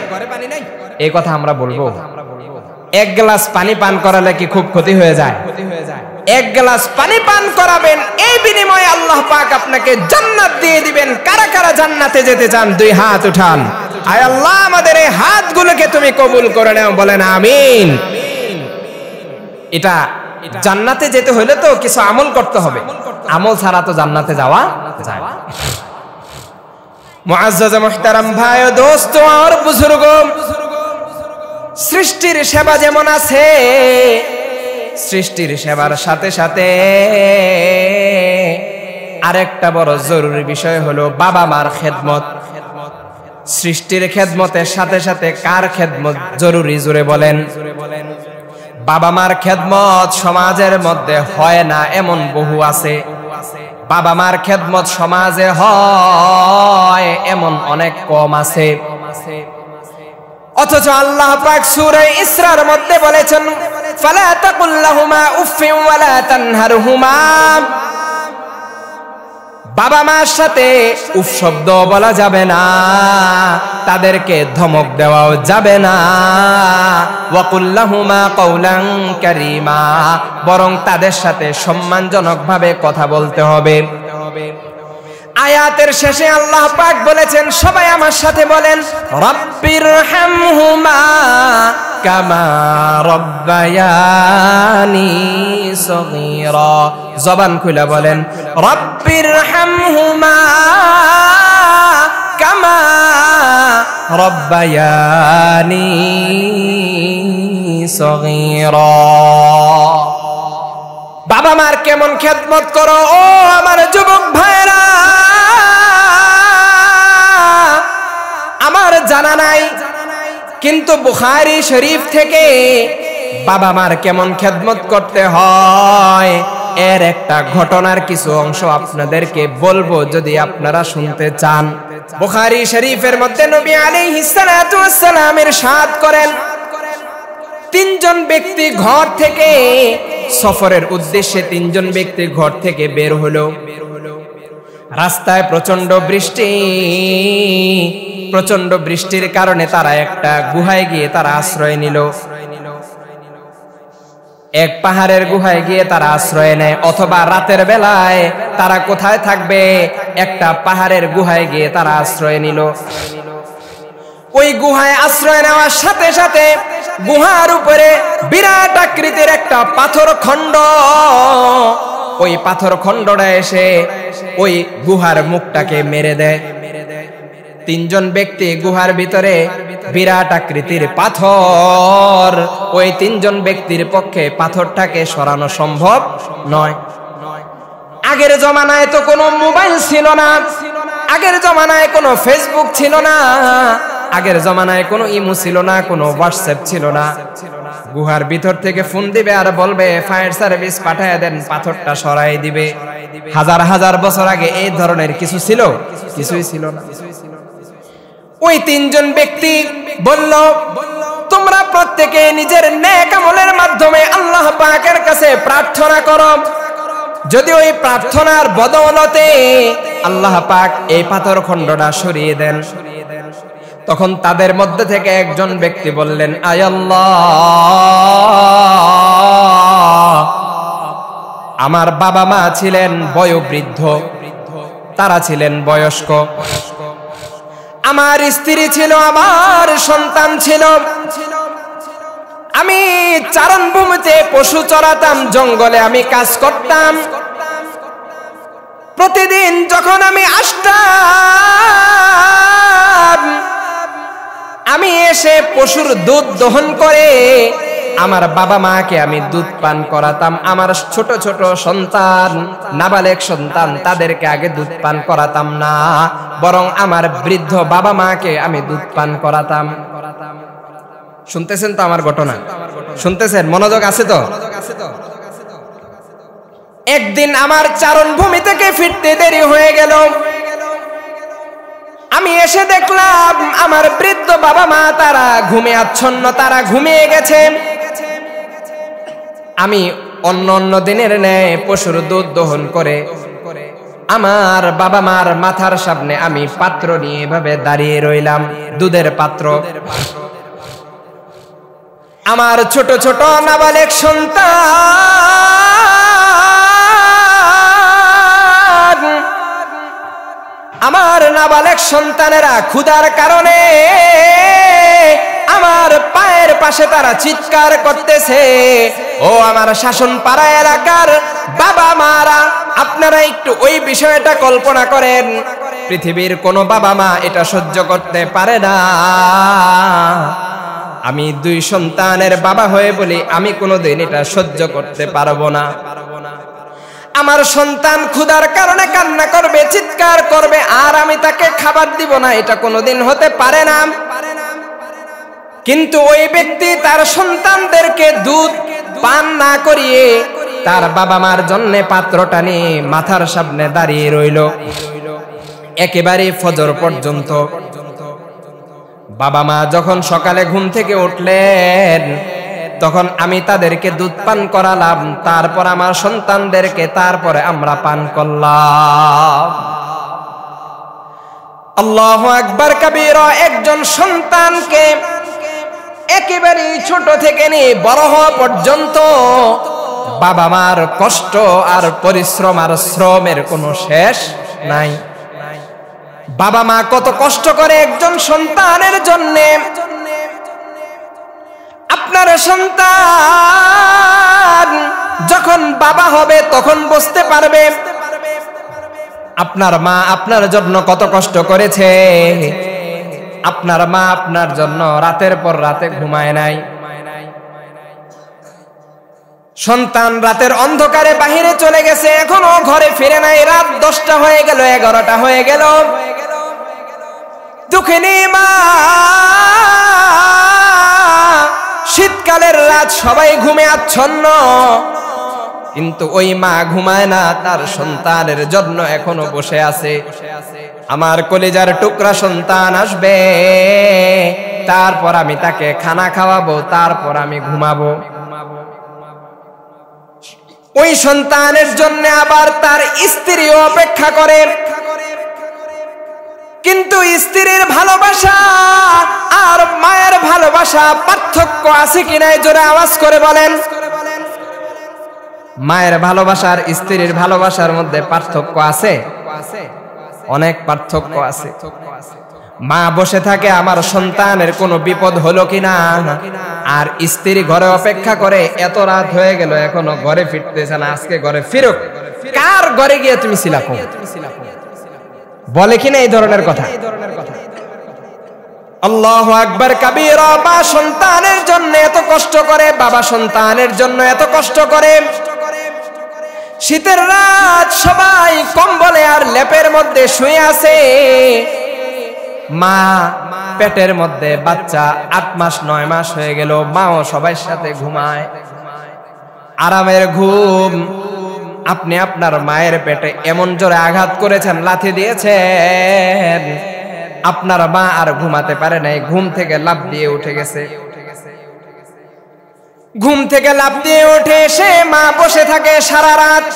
A: এই কথা আমরা বলবো? এক গ্লাস পানি পান করালে কি খুব ক্ষতি হয়ে যায়? এক গ্লাস পানি পান করাবেন, এই বিনিময়ে আল্লাহ পাক আপনাকে জান্নাত দিয়ে দিবেন। কারা কারা জান্নাতে যেতে চান? 2 হাত উঠান। আয় আল্লাহ, আমাদের এই হাতগুলোকে তুমি কবুল করে নাও, বলেন আমিন। এটা জান্নাতে যেতে হলে তো কিছু আমল করতে হবে, আমল ছাড়া তো জান্নাতে যাওয়া যায় না। মুআজ্জাজ মুহতারাম ভাই ও দোস্ত আর বুজুর্গ, সৃষ্টির সেবা যেমন আছে, সৃষ্টির সেবার সাথে সাথে আরেকটা বড় জরুরি বিষয় হলো বাবা মার খেদমত। সৃষ্টির খেদমতের সাথে সাথে কার খেদমত জরুরি, জোরে বলেন? বাবা মার খেদমত সমাজের মধ্যে হয় না এমন বহু আছে। বাবা মার খেদমত সমাজে হয় এমন অনেক কম আছে। অথচ আল্লাহ পাক সূরা ইসরার মধ্যে বলেছেন ফালা তাকুল লাহুমা উফফিন ওয়ালা তানহারহুমা, বাবা মার সাথে উফ শব্দ বলা যাবে না, তাদেরকে ধমক দেওয়াও যাবে না। ওয়া কুল লাহুমা কাওলান কারীমা, বরং তাদের সাথে সম্মানজনকভাবে কথা বলতে হবে। আয়াতের শেষে আল্লাহ পাক বলেছেন, সবাই আমার সাথে বলেন রাব্বিরহামহুমা কামা রাব্বায়ানি সগীরা। জবান খুলে বলেন রাব্বিরহামহুমা কামা রাব্বায়ানি সগীরা। বাবা মার কেমন খেদমত করো ও আমার যুবক ভাইরা, আমার জানা নাই, কিন্তু বুখারী শরীফ থেকে বাবা মার কেমন খেদমত করতে হয় এর একটা ঘটনার কিছু অংশ আপনাদেরকে বলবো, যদি আপনারা শুনতে চান। বুখারী শরীফের মধ্যে নবী আলাইহিস সালাতু ওয়াস সালাম ইরশাদ করেন, তিনজন ব্যক্তি ঘর থেকে সফরের উদ্দেশ্যে তিনজন ব্যক্তি ঘর থেকে বের হলো। রাস্তায় প্রচন্ড বৃষ্টি, প্রচন্ড বৃষ্টির কারণে তারা একটা গুহায় গিয়ে তারা আশ্রয় নিল। এক পাহাড়ের গুহায় গিয়ে তারা আশ্রয় নেয়, অথবা রাতের বেলায় তারা কোথায় থাকবে, একটা পাহাড়ের গুহায় গিয়ে তারা আশ্রয় নিল। ওই গুহায় আশ্রয় নেওয়ার সাথে সাথে গুহার উপরে বিরাট আকৃতির একটা পাথর খণ্ড, ওই পাথর খণ্ডটা এসে ওই গুহার মুখটাকে মেরে দেয়। তিনজন ব্যক্তি গুহার ভিতরে, বিরাট আকৃতির পাথর, ওই তিনজন ব্যক্তির পক্ষে পাথরটাকে সরানো সম্ভব নয়। আগের জমানায় তো কোনো মোবাইল ছিল না, আগের জমানায় কোনো ফেসবুক ছিল না, আগের জমানায় কোনো ইমো ছিল না, কোনো হোয়াটসঅ্যাপ ছিল না। গুহার ভিতর থেকে ফোন দিবে আর বলবে ফায়ার সার্ভিস পাঠায় দেন, পাথরটা সরাই দিবে। হাজার হাজার বছর আগে এই ধরনের কিছু ছিল? কিছুই ছিল না। ওই তিনজন ব্যক্তি বলল, তোমরা প্রত্যেকে নিজের নেক আমলের মাধ্যমে আল্লাহ পাকের কাছে প্রার্থনা করো, যদি ওই প্রার্থনার বদৌলতে আল্লাহ পাক এই পাথর খণ্ডটা সরিয়ে দেন। তখন তাদের মধ্যে থেকে একজন ব্যক্তি বললেন, আয় আল্লাহ, আমার বাবা মা ছিলেন বয়োবৃদ্ধ, তারা ছিলেন বয়স্ক, আমার স্ত্রী ছিল, আমার সন্তান ছিল, আমি চারণভূমিতে পশু চরাতাম, জঙ্গলে আমি কাজ করতাম। প্রতিদিন যখন আমি আসতাম, আমি এসে পশুর দুধ দহন করে আমার বাবা মাকে আমি দুধ পান করাতাম। আমার ছোট ছোট সন্তান, নাবালেগ সন্তান, তাদেরকে আগে দুধ পান করাতাম না, বরং আমার বৃদ্ধ বাবা মাকে আমি দুধ পান করাতাম। শুনতেছেন তো আমার ঘটনা? শুনতেছেন? মনোযোগ আছে তো? একদিন আমার চারণভূমি থেকে ফিরতে দেরি হয়ে গেল। আমি এসে দেখলাম আমার বৃদ্ধ বাবা মা তারা ঘুমে আচ্ছন্ন, তারা ঘুমিয়ে গেছে। আমি অন্য দিনের ন্যায় পশুর দুধ দহন করে আমার বাবা মার মাথার সামনে আমি পাত্র নিয়ে এভাবে দাঁড়িয়ে রইলাম, দুধের পাত্র। আমার ছোট ছোট নাবালেগ সন্তান, আমার নাবালেগ সন্তানেরা ক্ষুধার কারণে আমার পায়ের পাশে তারা চিৎকার করতেছে। ও আমার শাসন পাড়া এলাকার বাবা মারা, আপনারা একটু ওই বিষয়টা কল্পনা করেন। পৃথিবীর কোনো বাবা মা এটা সহ্য করতে পারে না। আমি দুই সন্তানের বাবা হয়ে বলি, আমি কোনোদিন এটা সহ্য করতে পারবো না। আমার সন্তান ক্ষুধার কারণে কান্না করবে, চিৎকার করবে, আর আমি তাকে খাবার দিব না, এটা কোনোদিন হতে পারে না। কিন্তু ওই ব্যক্তি তার সন্তানদেরকে দুধ পান না করিয়ে তার বাবা মার জন্য পাত্রটা নিয়ে মাথার সামনে দাঁড়িয়ে রইল একেবারে ফজর পর্যন্ত। বাবা মা যখন সকালে ঘুম থেকে উঠলেন তখন আমি তাদেরকে দুধ পান করালাম, তারপর আমার সন্তানদেরকে তারপরে আমরা পান করলাম। আল্লাহু আকবার কাবীরা। একজন সন্তানকে একেবারে ছোট থেকে নিয়ে বড় হওয়া পর্যন্ত বাবা মার কষ্ট আর পরিশ্রম আর শ্রমের কোনো শেষ নাই। বাবা মা কত কষ্ট করে একজন সন্তানের জন্যে। আপনার সন্তান যখন বাবা হবে তখন বুঝতে পারবে আপনার মা আপনার জন্য কত কষ্ট করেছে। আপনার মা আপনার জন্য রাতের পর রাতে ঘুমায় নাই। সন্তান রাতের অন্ধকারে বাহিরে চলে গেছে, এখনো ঘরে ফিরে নাই। রাত 10টা হয়ে গেল, 11টা হয়ে গেল। দুঃখিনী মা, শীতকালের রাত, সবাই ঘুমে আচ্ছন্ন, কিন্তু ওই মা ঘুমায় না, তার সন্তানের জন্য এখনো বসে আছে। আমার কলিজার টুকরা সন্তান আসবে, তারপর আমি তাকে খানা খাওয়াবো, তারপর আমি ঘুমাবো। ওই সন্তানের জন্য আবার তার স্ত্রীও অপেক্ষা করে, কিন্তু স্ত্রীর ভালোবাসা আর মায়ের ভালোবাসা পার্থক্য আছে কিনা জোরে আওয়াজ করে বলেন। মায়ের ভালোবাসার স্ত্রীর ভালোবাসার মধ্যে পার্থক্য আছে, অনেক পার্থক্য আছে। মা বসে থাকে আমার সন্তানের কোনো বিপদ হলো কিনা, আর স্ত্রী ঘরে অপেক্ষা করে এত রাত হয়ে গেল এখনো ঘরে ফিরতেছে না, আজকে ঘরে ফিরুক। কার ঘরে গিয়ে তুমি ছিলা বলে কিনা এই ধরনের কথা। আল্লাহু আকবার কাবীরা। মা সন্তানের জন্য এত কষ্ট করে, বাবা সন্তানের জন্য এত কষ্ট করে। শীতের রাত সবাই কম্বলে আর লেপের মধ্যে শুয়ে আছে। মা পেটের মধ্যে বাচ্চা 8 মাস 9 মাস হয়ে গেল, মাও সবার সাথে ঘুমায়, আরামের ঘুম। আপনি আপনার মায়ের পেটে এমন জোরে আঘাত করেছেন, লাথি দিয়েছেন, আপনার মা আর ঘুমাতে পারে নাই, ঘুম থেকে লাফ দিয়ে উঠে গেছে। ঘুম থেকে লাফ দিয়ে উঠে এসে মা বসে থাকে সারা রাত।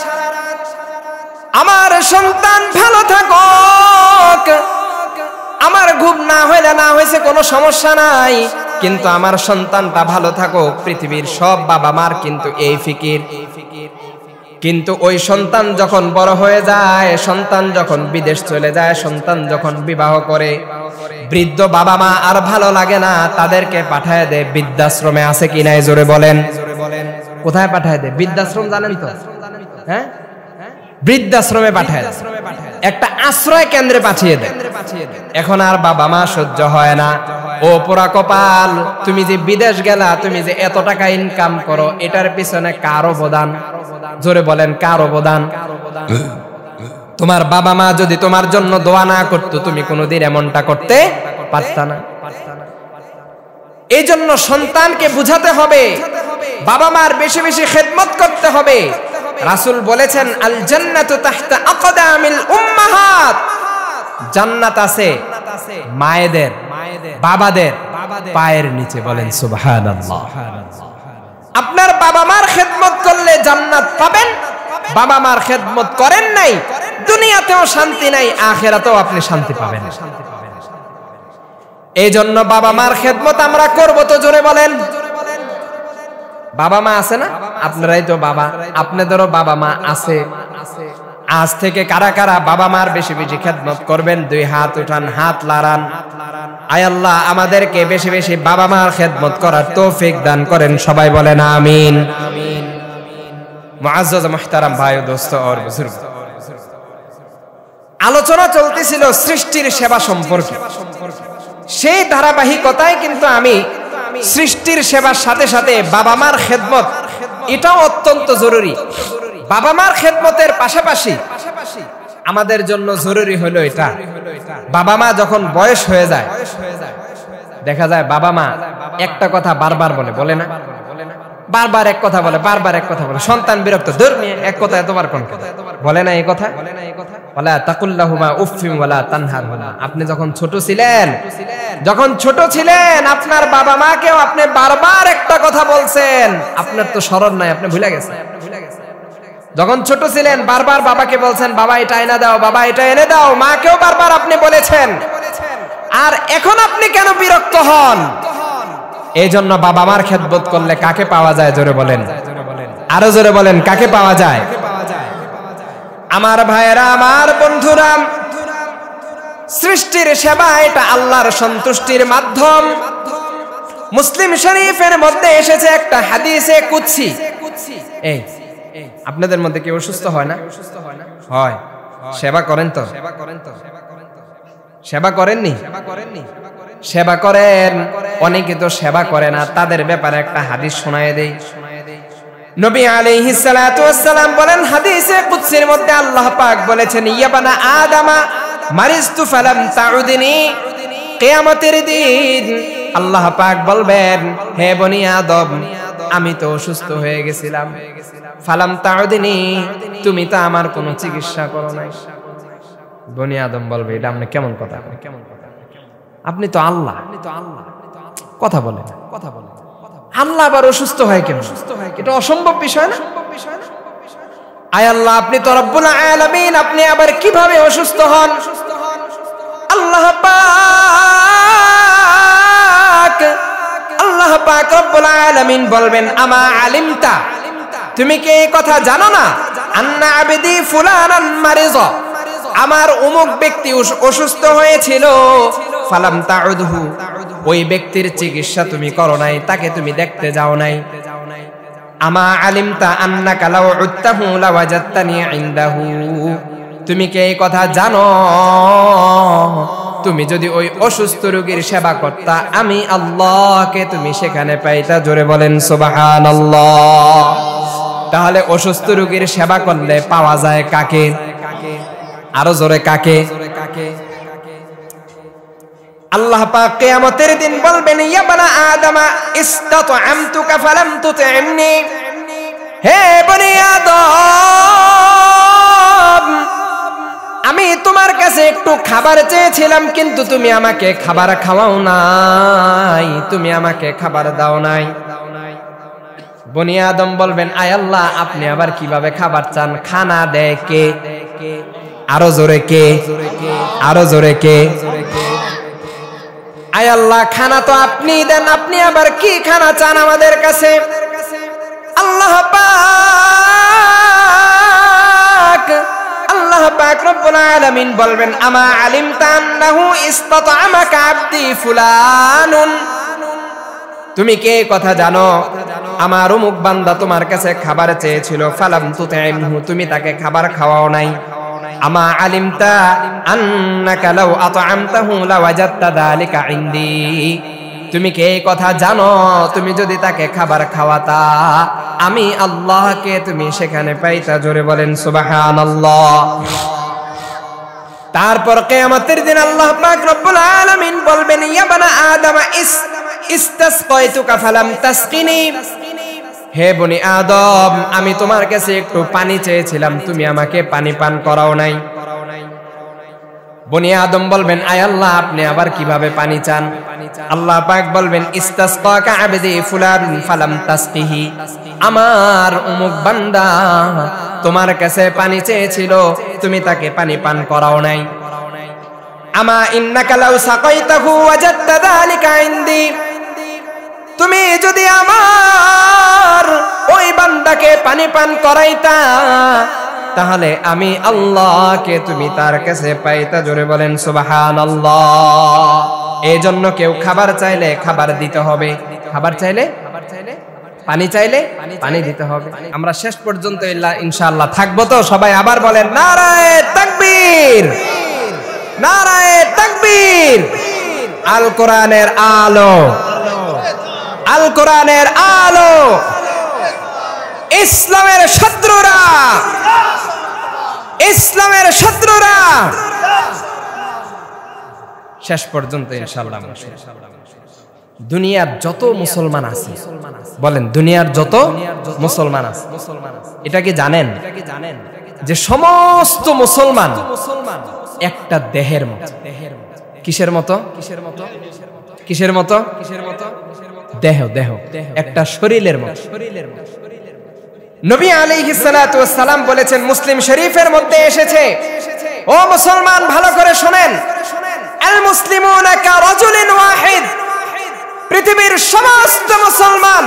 A: আমার সন্তান ভালো থাকুক, আমার ঘুম না হইলে না হয়েছে কোনো সমস্যা নাই, কিন্তু আমার সন্তানটা ভালো থাকুক। পৃথিবীর সব বাবা মার কিন্তু এই ফিকির। কিন্তু ওই সন্তান যখন বড় হয়ে যায়, সন্তান যখন বিদেশ চলে যায়, সন্তান যখন বিবাহ করে, বৃদ্ধ বাবা মা আর ভালো লাগে না, তাদেরকে পাঠায় দেয় বৃদ্ধাশ্রমে। আছে কি নাই জোরে বলেন। কোথায় পাঠায় দেয়? বৃদ্ধাশ্রম জানেন তো? হ্যাঁ, বৃদ্ধাশ্রমে পাঠায়, একটা আশ্রয় কেন্দ্রে পাঠিয়ে দেয়। এখন আর বাবা মা সহ্য হয় না। ও পোড়া কপাল, তুমি যে বিদেশ গেলা, তুমি যে এত টাকা ইনকাম করো, এটার পিছনে কার অবদান? জোরে বলেন, কার অবদান? তোমার বাবা মা যদি তোমার জন্য দোয়া না করতো, তুমি কোনোদিন এমনটা করতে পারতা না। এই জন্য সন্তানকে বুঝাতে হবে, বাবা মার বেশি বেশি খেদমত করতে হবে। রাসূল বলেছেন, আল জান্নাতু তাহতা আকদামিল উম্মাহাত। জান্নাত আছে মায়েদের, বাবাদের পায়ের নিচে। বলেন সুবহানাল্লাহ। আপনার বাবা মার খেদমত করলে জান্নাত পাবেন। বাবা মার খেদমত করেন নাই, দুনিয়াতেও শান্তি নাই, আখিরাতেও আপনি শান্তি পাবেন। এই জন্য বাবা মার খেদমত আমরা করব তো জোরে বলেন। বাবা মা আছে না? আপনারাই তো বাবা, আপনাদেরও বাবা মা আছে। আজ থেকে কারা কারা বাবা মার বেশি বেশি খেদমত করবেন? 2 হাত উঠান, হাত লাড়ান। আয় আল্লাহ আমাদেরকে বেশি বেশি বাবা মার খেদমত করার তৌফিক দান করেন। সবাই বলেন আমিন। মুআজ্জাজ মুহতারাম ভাই ও দোস্ত और বুজুর্গ, আলোচনা চলতেছিল সৃষ্টির সেবা সম্পর্কে। সেই ধারাবাহিকতায় কিন্তু আমি সৃষ্টির সেবার সাথে সাথে বাবা মার খেদমত, এটাও অত্যন্ত জরুরি। বাবা মার খেদমতের পাশাপাশি আমাদের জন্য জরুরি হলো এটা, বাবা মা যখন বয়স হয়ে যায়, দেখা যায় বাবা মা একটা কথা বারবার বলে না, বারবার এক কথা বলে, বারবার এক কথা বলে, সন্তান বিরক্ত, দূর নিয়ে এক কথা এতবার কোন কথা, বলে না এই কথা? ওয়ালা তাকুল্লাহুমা উফফিন ওয়ালা তানহারহুমা। আপনি যখন ছোট ছিলেন আপনার বাবা মাকেও আপনি বারবার একটা কথা বলছেন, আপনার তো স্মরণ নাই, আপনি ভুলে গেছেন। যখন ছোট ছিলেন বারবার বাবাকে বলছেন, বাবা এটা এনে দাও, বাবা এটা এনে দাও, মাকেও বারবার আপনি বলেছেন। আর এখন আপনি কেন বিরক্ত হন? এই জন্য বাবা মার খেদমত করলে কাকে পাওয়া যায়? জোরে বলেন, আরো জোরে বলেন, কাকে পাওয়া যায়? আমার ভাইয়েরা, আমার বন্ধুরা, সৃষ্টির সেবা এটা আল্লাহর সন্তুষ্টির মাধ্যম। মুসলিম শরীফের মধ্যে এসেছে একটা হাদিসে কুদসি। এই আপনাদের মধ্যে কেউ অসুস্থ হয় না? হয়। সেবা করেন তো? সেবা করেননি? সেবা করেন। অনেকে তো সেবা করে না, তাদের ব্যাপারে একটা হাদিস শোনায় দেই। নবী আলাইহিস সালাতু ওয়াস সালাম বলেন, হাদিসে কুদসির মধ্যে আল্লাহ পাক বলেছেন, ইয়া বানা আদামা মারিস্তু ফালাম তাউদিনি। কিয়ামতের দিন আল্লাহ পাক বলবেন, হে বনি আদম, আমি তো অসুস্থ হয়ে গেছিলাম, ফালাম তাউদিনি, তুমি তো আমার কোনো চিকিৎসা করো নাই। বনি আদম বলবে, এটা আপনি কেমন কথা? আপনি তো আল্লাহ, কথা বলেন। আল্লাহ আবার অসুস্থ হয় কেন? এটা অসম্ভব বিষয় না? আয় আল্লাহ, আপনি তো রব্বুল আলামিন, আপনি আবার কিভাবে অসুস্থ হন? আল্লাহ পাক রব্বুল আলামিন বলবেন, আমা আলিমতা, তুমি কি এই কথা জানো না? আন্না আবদি ফুলানান মারিজা, আমার অমুক ব্যক্তি অসুস্থ হয়েছিল, ফালাম তাউদহু, ওই ব্যক্তির চিকিৎসা তুমি করো নাই, তাকে তুমি দেখতে যাও নাই। আমা আলিমতা আন্নাকা লাউ উত্তাহু লাওয়াজাদতানি ইনদাহু, তুমি কি এই কথা জানো? তুমি যদি ওই অসুস্থ রোগীর সেবা করতা, আমি আল্লাহকে তুমি সেখানে পাইতা। জোরে বলেন সুবহানাল্লাহ। তাহলে অসুস্থ রোগীর সেবা করলে পাওয়া যায় কাকে? আরো জোরে, কাকে? আল্লাহ পাক কিয়ামতের দিন বলবেন, ইয়া বানা আদামা ইসতাতআমতুকা ফালাম তুতইমনি। হে বনি আদম, আমি তোমার কাছে একটু খাবার চেয়েছিলাম, কিন্তু তুমি আমাকে খাবার খাওয়াও নাই, তুমি আমাকে খাবার দাও নাই। বনি আদম বলবেন, আয় আল্লাহ, আপনি আবার কিভাবে খাবার চান? খানা দেয় কে? আরো জোরে, কে? আরো জোরে, কে? আয় আল্লাহ, খানা তো আপনি দেন, আপনি আবার কি খানা চান আমাদের কাছে? আল্লাহ পাক রব্বুল আলামিন বলবেন, আমা আলিমতা আন্নাহু ইসতাতআমাকা আবদি ফুলানুন, তুমি কে কথা জানো? আমার অমুক বান্দা তোমার কাছে খাবার চেয়েছিল, ফালাম তুতইমহু, তুমি তাকে খাবার খাওয়াও নাই। আমা আলিমতা আন্নাকা লাউ আতআমতাহু লাওয়াজাদতা যালিকা ইনদি, তুমি কি এই কথা জানো? তুমি যদি তাকে খাবার খাওয়াতা, আমি আল্লাহকে তুমি সেখানে পাইতা। জোরে বলেন সুবহানাল্লাহ। তারপর কিয়ামতের দিন আল্লাহ পাক রব্বুল আলামিন বলবেন, ইয়া বানা আদম ইসতাসকাইতুকা ফালাম তাসকিনি। হে বনি আদম, আমি তোমার কাছে একটু পানি চেয়েছিলাম, তুমি আমাকে পানি পান করাও নাই। বনি আদম বলবেন, আয় আল্লাহ, আপনি আবার কিভাবে পানি চান? আল্লাহ পাক বলবেন, ইসতাসকাকা আবদি ফুলান ফালাম তাসকিহি, আমার অমুক বান্দা তোমার কাছে পানি চেয়েছিল, তুমি তাকে পানি পান করাও নাই। আমা ইন্নাকা লাউ সাকাইতাহু ওয়াজাদতা যালিকা ইনদি, তুমি যদি আমার ওই বান্দাকে পানি পান করাইতা, তাহলে আমি আল্লাহকে তুমি তার কাছে পাইতা। জোরে বলেন সুবহানাল্লাহ। এই জন্য কেউ খাবার চাইলে খাবার দিতে হবে, খাবার চাইলে পানি চাইলে পানি দিতে হবে। আমরা শেষ পর্যন্ত ইনশাআল্লাহ থাকবো তো? সবাই আবার বলেন নারায়ে তাকবীর, নারায়ে তাকবীর। আল কোরআনের আলো, আল কোরআনের আলো, ইসলামের শত্রুরা, ইসলামের শত্রুরা শেষ পর্যন্ত ইনশাআল্লাহ। দুনিয়ার যত মুসলমান আছে, বলেন দুনিয়ার যত মুসলমান আছে, এটা কি জানেন? যে সমস্ত মুসলমান একটা দেহের মতো। কিসের মতো? কিসের মতো? দেহ, দেহ, একটা শরীরের মতো। নবী আলাইহিস সালাতু ওয়াস সালাম বলেছেন, মুসলিম শরীফের মধ্যে এসেছে, ও মুসলমান ভালো করে শুনেন, আল মুসলিমুনা কা রাজুলিন ওয়াহিদ, পৃথিবীর সমস্ত মুসলমান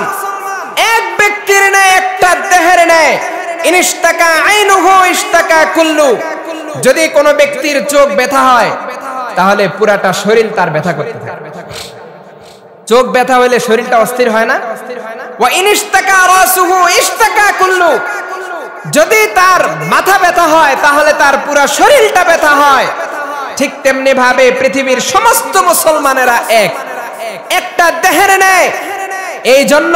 A: এক ব্যক্তির ন্যায়, একটা দেহের ন্যায়। ইনস্তাকা আইনুহু ইস্তাকা কুল্লু, যদি কোনো ব্যক্তির চোখ ব্যথা হয় তাহলে পুরাটা শরীর তার ব্যথা করতে থাকে। চোখ ব্যথা হলে শরীরটা অস্থির হয় না? ওয়া ইনস্তাকা রাসুহু ইস্তাকা কুল্লু, যদি তার মাথা ব্যথা হয় তাহলে তার পুরো শরীরটা ব্যথা হয়। ঠিক তেমনি ভাবে পৃথিবীর সমস্ত মুসলমানেরা একটা দেহের ন্যায়। এই জন্য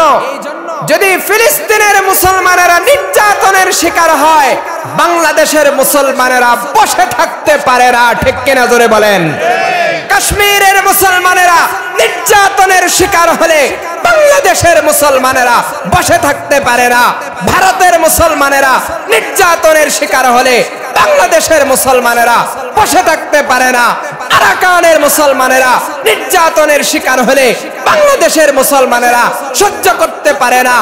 A: যদি ফিলিস্তিনের মুসলমানেরা নির্যাতনের শিকার হয়, বাংলাদেশের মুসলমানেরা বসে থাকতে পারে না। ঠিক কিনা জোরে বলেন? কাশ্মীরের মুসলমানেরা নির্যাতনের শিকার হলে বাংলাদেশের মুসলমানেরা বসে থাকতে পারে না। ভারতের মুসলমানেরা নির্যাতনের শিকার হলে বাংলাদেশের মুসলমানেরা বসে থাকতে পারে না। আরাকানের মুসলমানেরা নির্যাতনের শিকার হলে বাংলাদেশের মুসলমানেরা সহ্য করতে পারে না।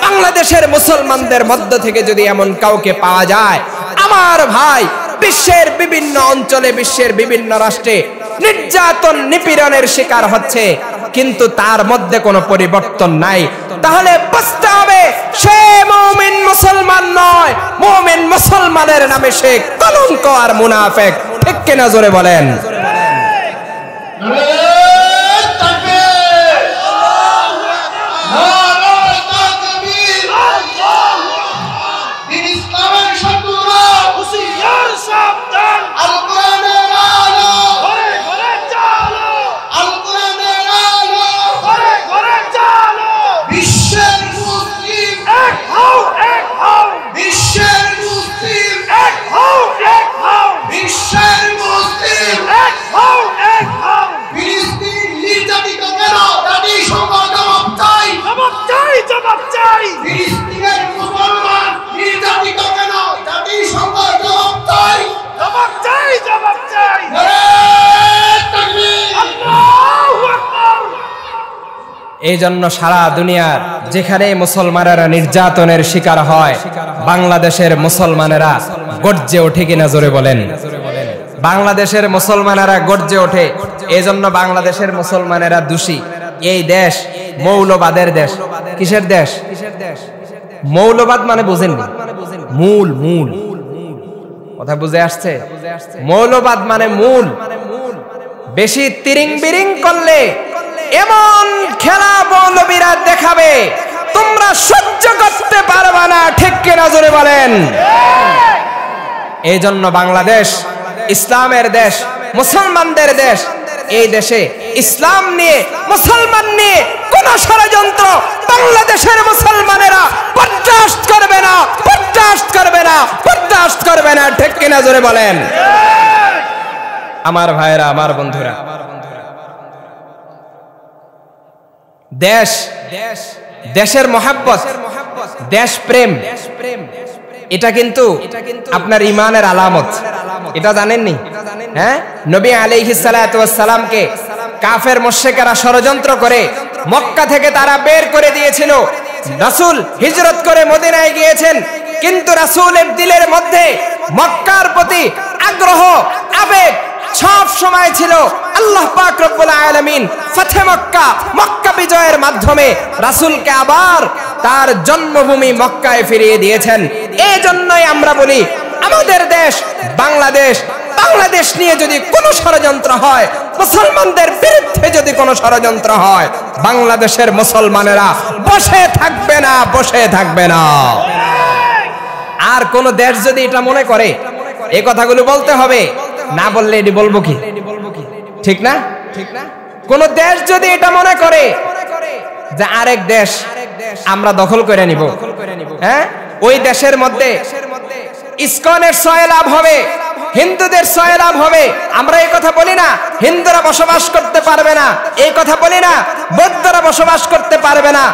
A: বাংলাদেশের মুসলমানদের মধ্য থেকে যদি এমন কাউকে পাওয়া যায়, আমার ভাই, বিশ্বের বিভিন্ন অঞ্চলে, বিশ্বের বিভিন্ন রাষ্ট্রে নির্যাতন নিপীড়নের শিকার হচ্ছে, কিন্তু তার মধ্যে কোনো পরিবর্তন নাই, তাহলে বুঝতে হবে সে মুমিন মুসলমান নয়। মুমিন মুসলমানের নামে সে কলঙ্ক আর মুনাফিক। ঠিক কিনা জোরে বলেন? এই জন্য সারা দুনিয়ার যেখানে মুসলমানেরা নির্যাতনের শিকার হয়, বাংলাদেশের মুসলমানেরা গর্জে ওঠে কিনা জোরে বলেন? বাংলাদেশের মুসলমানেরা গর্জে ওঠে। এই জন্য বাংলাদেশের মুসলমানেরা দোষী। এই দেশ মৌলবাদের দেশ। কিসের দেশ? মৌলবাদ মানে বুঝেননি? মূল, মূল কথা বুঝে আসছে? মৌলবাদ মানে মূল। বেশি তিরিং বিরিং করলে এমন খেলা মৌলবীরা দেখাবে তোমরা সহ্য করতে পারবে না। ঠিক কিনা জোরে বলেন? এই জন্য বাংলাদেশ ইসলামের দেশ, মুসলমানদের দেশ। এই দেশে ইসলাম নিয়ে, মুসলমান নিয়ে কোন ষড়যন্ত্র বাংলাদেশের মুসলমানেরা বরদাস্ত করবে না, বরদাস্ত করবে না, বরদাস্ত করবে না। ঠিক কিনা জোরে বলেন? আমার ভাইরা, আমার বন্ধুরা, দেশ, দেশের মহাব্বত, দেশ প্রেম, এটা কিন্তু আপনার ঈমানের আলামত। এটা জানেননি? হ্যাঁ, নবী আলাইহিস সালাতু ওয়াস সালামকে কাফের মুশরিকরা ষড়যন্ত্র করে মক্কা থেকে তারা বের করে দিয়েছিল। রাসূল হিজরত করে মদিনায় গিয়েছেন, কিন্তু রাসূলের দিলের মধ্যে মক্কার প্রতি আগ্রহ, আবেগ সব সময় ছিল। আল্লাহ পাক রব্বুল আলামিন ফাতহে মক্কা, মক্কা বিজয়ের মাধ্যমে রাসূলকে আবার তার জন্মভূমি মক্কায় ফিরিয়ে দিয়েছেন। এই জন্যই আমরা বলি, আমাদের দেশ বাংলাদেশ, বাংলাদেশ নিয়ে যদি কোনো ষড়যন্ত্র হয়, মুসলমানদের বিরুদ্ধে যদি কোনো ষড়যন্ত্র হয়, বাংলাদেশের মুসলমানেরা বসে থাকবে না, বসে থাকবে না। আর কোন দেশ যদি এটা মনে করে এই কথাগুলো বলতে হবে, না বললে এটি বলবো কি? ঠিক না? কোন দেশ যদি এটা মনে করে যে আরেক দেশ আমরা দখল করে নিব, হ্যাঁ, ওই দেশের মধ্যে ইসকনের সয়লাভ হবে, হিন্দুদের সয়লাভ হবে, আমরা এই কথা বলি না। হিন্দুরা বসবাস করতে পারবে না এই কথা বলি না, বৌদ্ধরা বসবাস করতে পারবে না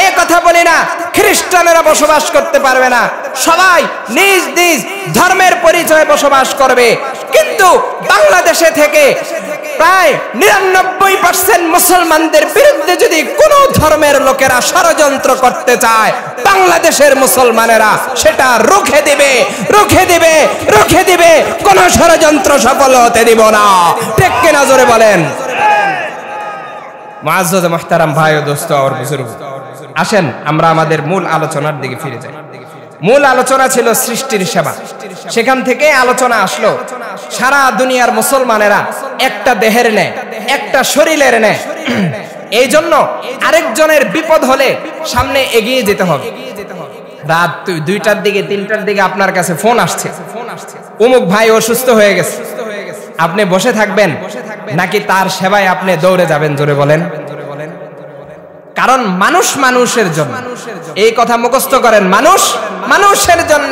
A: এই কথা বলি না, খ্রিস্টানেরা বসবাস করতে পারবে না, সবাই নিজ নিজ ধর্মের পরিচয়ে বসবাস করবে। কিন্তু বাংলাদেশে থেকে প্রায় 99% মুসলমানদের বিরুদ্ধে যদি কোনো ধর্মের লোকেরা ষড়যন্ত্র করতে চায়, বাংলাদেশের মুসলমানেরা সেটা রুখে দিবে, রুখে দিবে, রুখে দিবে। কোন ষড়যন্ত্র সফল হতে দিব না। ঠিক কিনা জোরে বলেন। মুআজ্জাজ মুহতারাম ভাই ও দোস্ত আর বুজুর্গ, আসেন আমরা আমাদের মূল আলোচনার দিকে ফিরে যাই। মূল আলোচনা ছিল সৃষ্টির সেবা। সেখান থেকে আলোচনা আসলো সারা দুনিয়ার মুসলমানেরা একটা দেহের ন্যায়, একটা শরীরের ন্যায়। এই জন্য আরেকজনের বিপদ হলে সামনে এগিয়ে যেতে হবে। রাত 2টার দিকে 3টার দিকে আপনার কাছে ফোন আসছে, অমুক ভাই অসুস্থ হয়ে গেছে, আপনি বসে থাকবেন নাকি তার সেবায় আপনি দৌড়ে যাবেন? জোরে বলেন। কারণ মানুষ মানুষের জন্য, এই কথা মুখস্থ করেন, মানুষ মানুষের জন্য,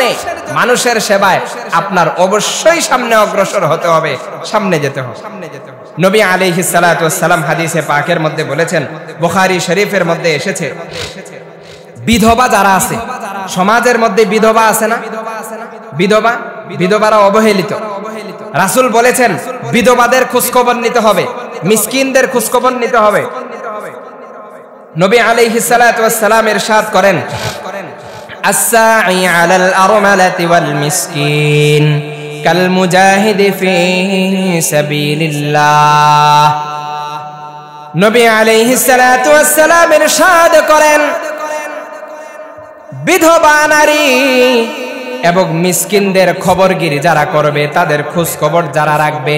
A: মানুষের সেবায় আপনার অবশ্যই সামনে অগ্রসর হতে হবে, সামনে যেতে হবে। নবী আলাইহিস সালাতু ওয়াস সালাম হাদিসে পাকের মধ্যে বলেছেন, বুখারী শরীফের মধ্যে এসেছে, বিধবা যারা আছে সমাজের মধ্যে, বিধবা আছে না, বিধবা, বিধবারা অবহেলিত। রাসূল বলেছেন বিধবাদের খোঁজখবর নিতে হবে, মিসকিনদের খোঁজখবর নিতে হবে। নবী আলাইহিস সালাতু ওয়াস সালাম ইরশাদ করেন, আস-সাঈ আলাল আরমালাতি ওয়াল মিসকিন কাল মুজাহিদি ফি সাবিলিল্লাহ। নবী আলাইহিস সালাতু ওয়াস সালাম ইরশাদ করেন, বিধবা নারী এবং মিসকিনদের খবরগিরি যারা করবে, তাদের খোঁজ খবর যারা রাখবে,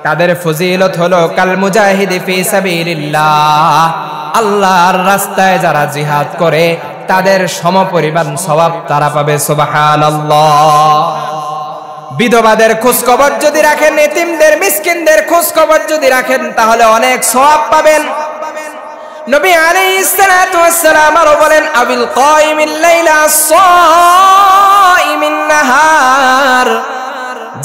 A: তাদের ফজিলত হলো কাল মুজাহিদি ফি সাবিলিল্লাহ, আল্লাহর রাস্তায় যারা জিহাদ করে তাদের সমপরিমাণ সওয়াব তারা পাবে। সুবহানাল্লাহ। বিধবাদের খোঁজ খবর যদি রাখেন, এতিমদের মিসকিনদের খোঁজ খবর যদি রাখেন, তাহলে অনেক সওয়াব পাবেন। নবী আলাইহিস সালাতু ওয়াস সালাম আরো বলেন, আবিল কায়িমিল লাইলা সাইমিন নাহার,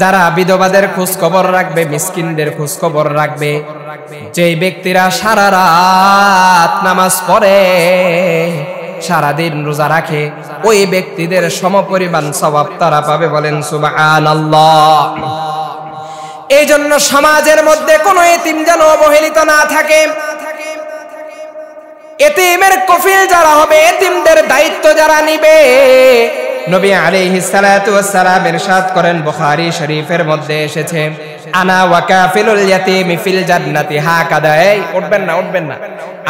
A: যারা বিধবাদের খোঁজ খবর রাখবে, মিসকিনদের খোঁজ খবর রাখবে, যেই ব্যক্তিরা সারা রাত নামাজ পড়ে, সারা দিন রোজা রাখে, ওই ব্যক্তিদের সমপরিমাণ সওয়াব তারা পাবে। বলেন সুবহানাল্লাহ। এই জন্য সমাজের মধ্যে কোনো এতিম যেন অবহেলিত না থাকে। এতিমের কফিল যারা হবে, এতিমদের দায়িত্ব যারা নিবে, নবী আলাইহিস সালাতু ওয়াস সালাম ইরশাদ করেন, বুখারী শরীফের মধ্যে এসেছে, আনা ওয়া কাফিলুল ইয়াতীমি ফিল জান্নাতি হাকাদা। এই উঠবেন না, উঠবেন না।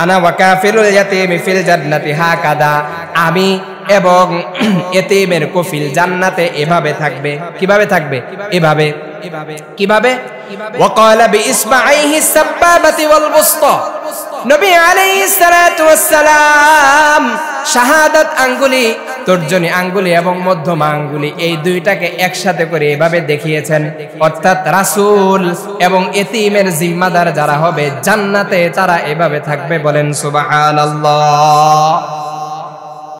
A: আনা ওয়া কাফিলুল ইয়াতীমি ফিল জান্নাতি হাকাদা, আমি এবং এতিমের কফিল জান্নাতে এভাবে থাকবে। কিভাবে থাকবে? এভাবে। কিভাবে? ওয়া ক্বালা বিইসবাইহিস সাব্বাবাতি ওয়াল বুসতা। নবী আলাইহিস সালাতু ওয়াস সালাম শাহাদাত আঙ্গুলি, তর্জনী আঙ্গুলি এবং মধ্যমা আঙ্গুলি, এই দুইটাকে একসাথে করে এভাবে দেখিয়েছেন। অর্থাৎ রাসূল এবং এতিমের জিম্মাদার যারা হবে জান্নাতে, তারা এভাবে থাকবে। বলেন সুবহানাল্লাহ।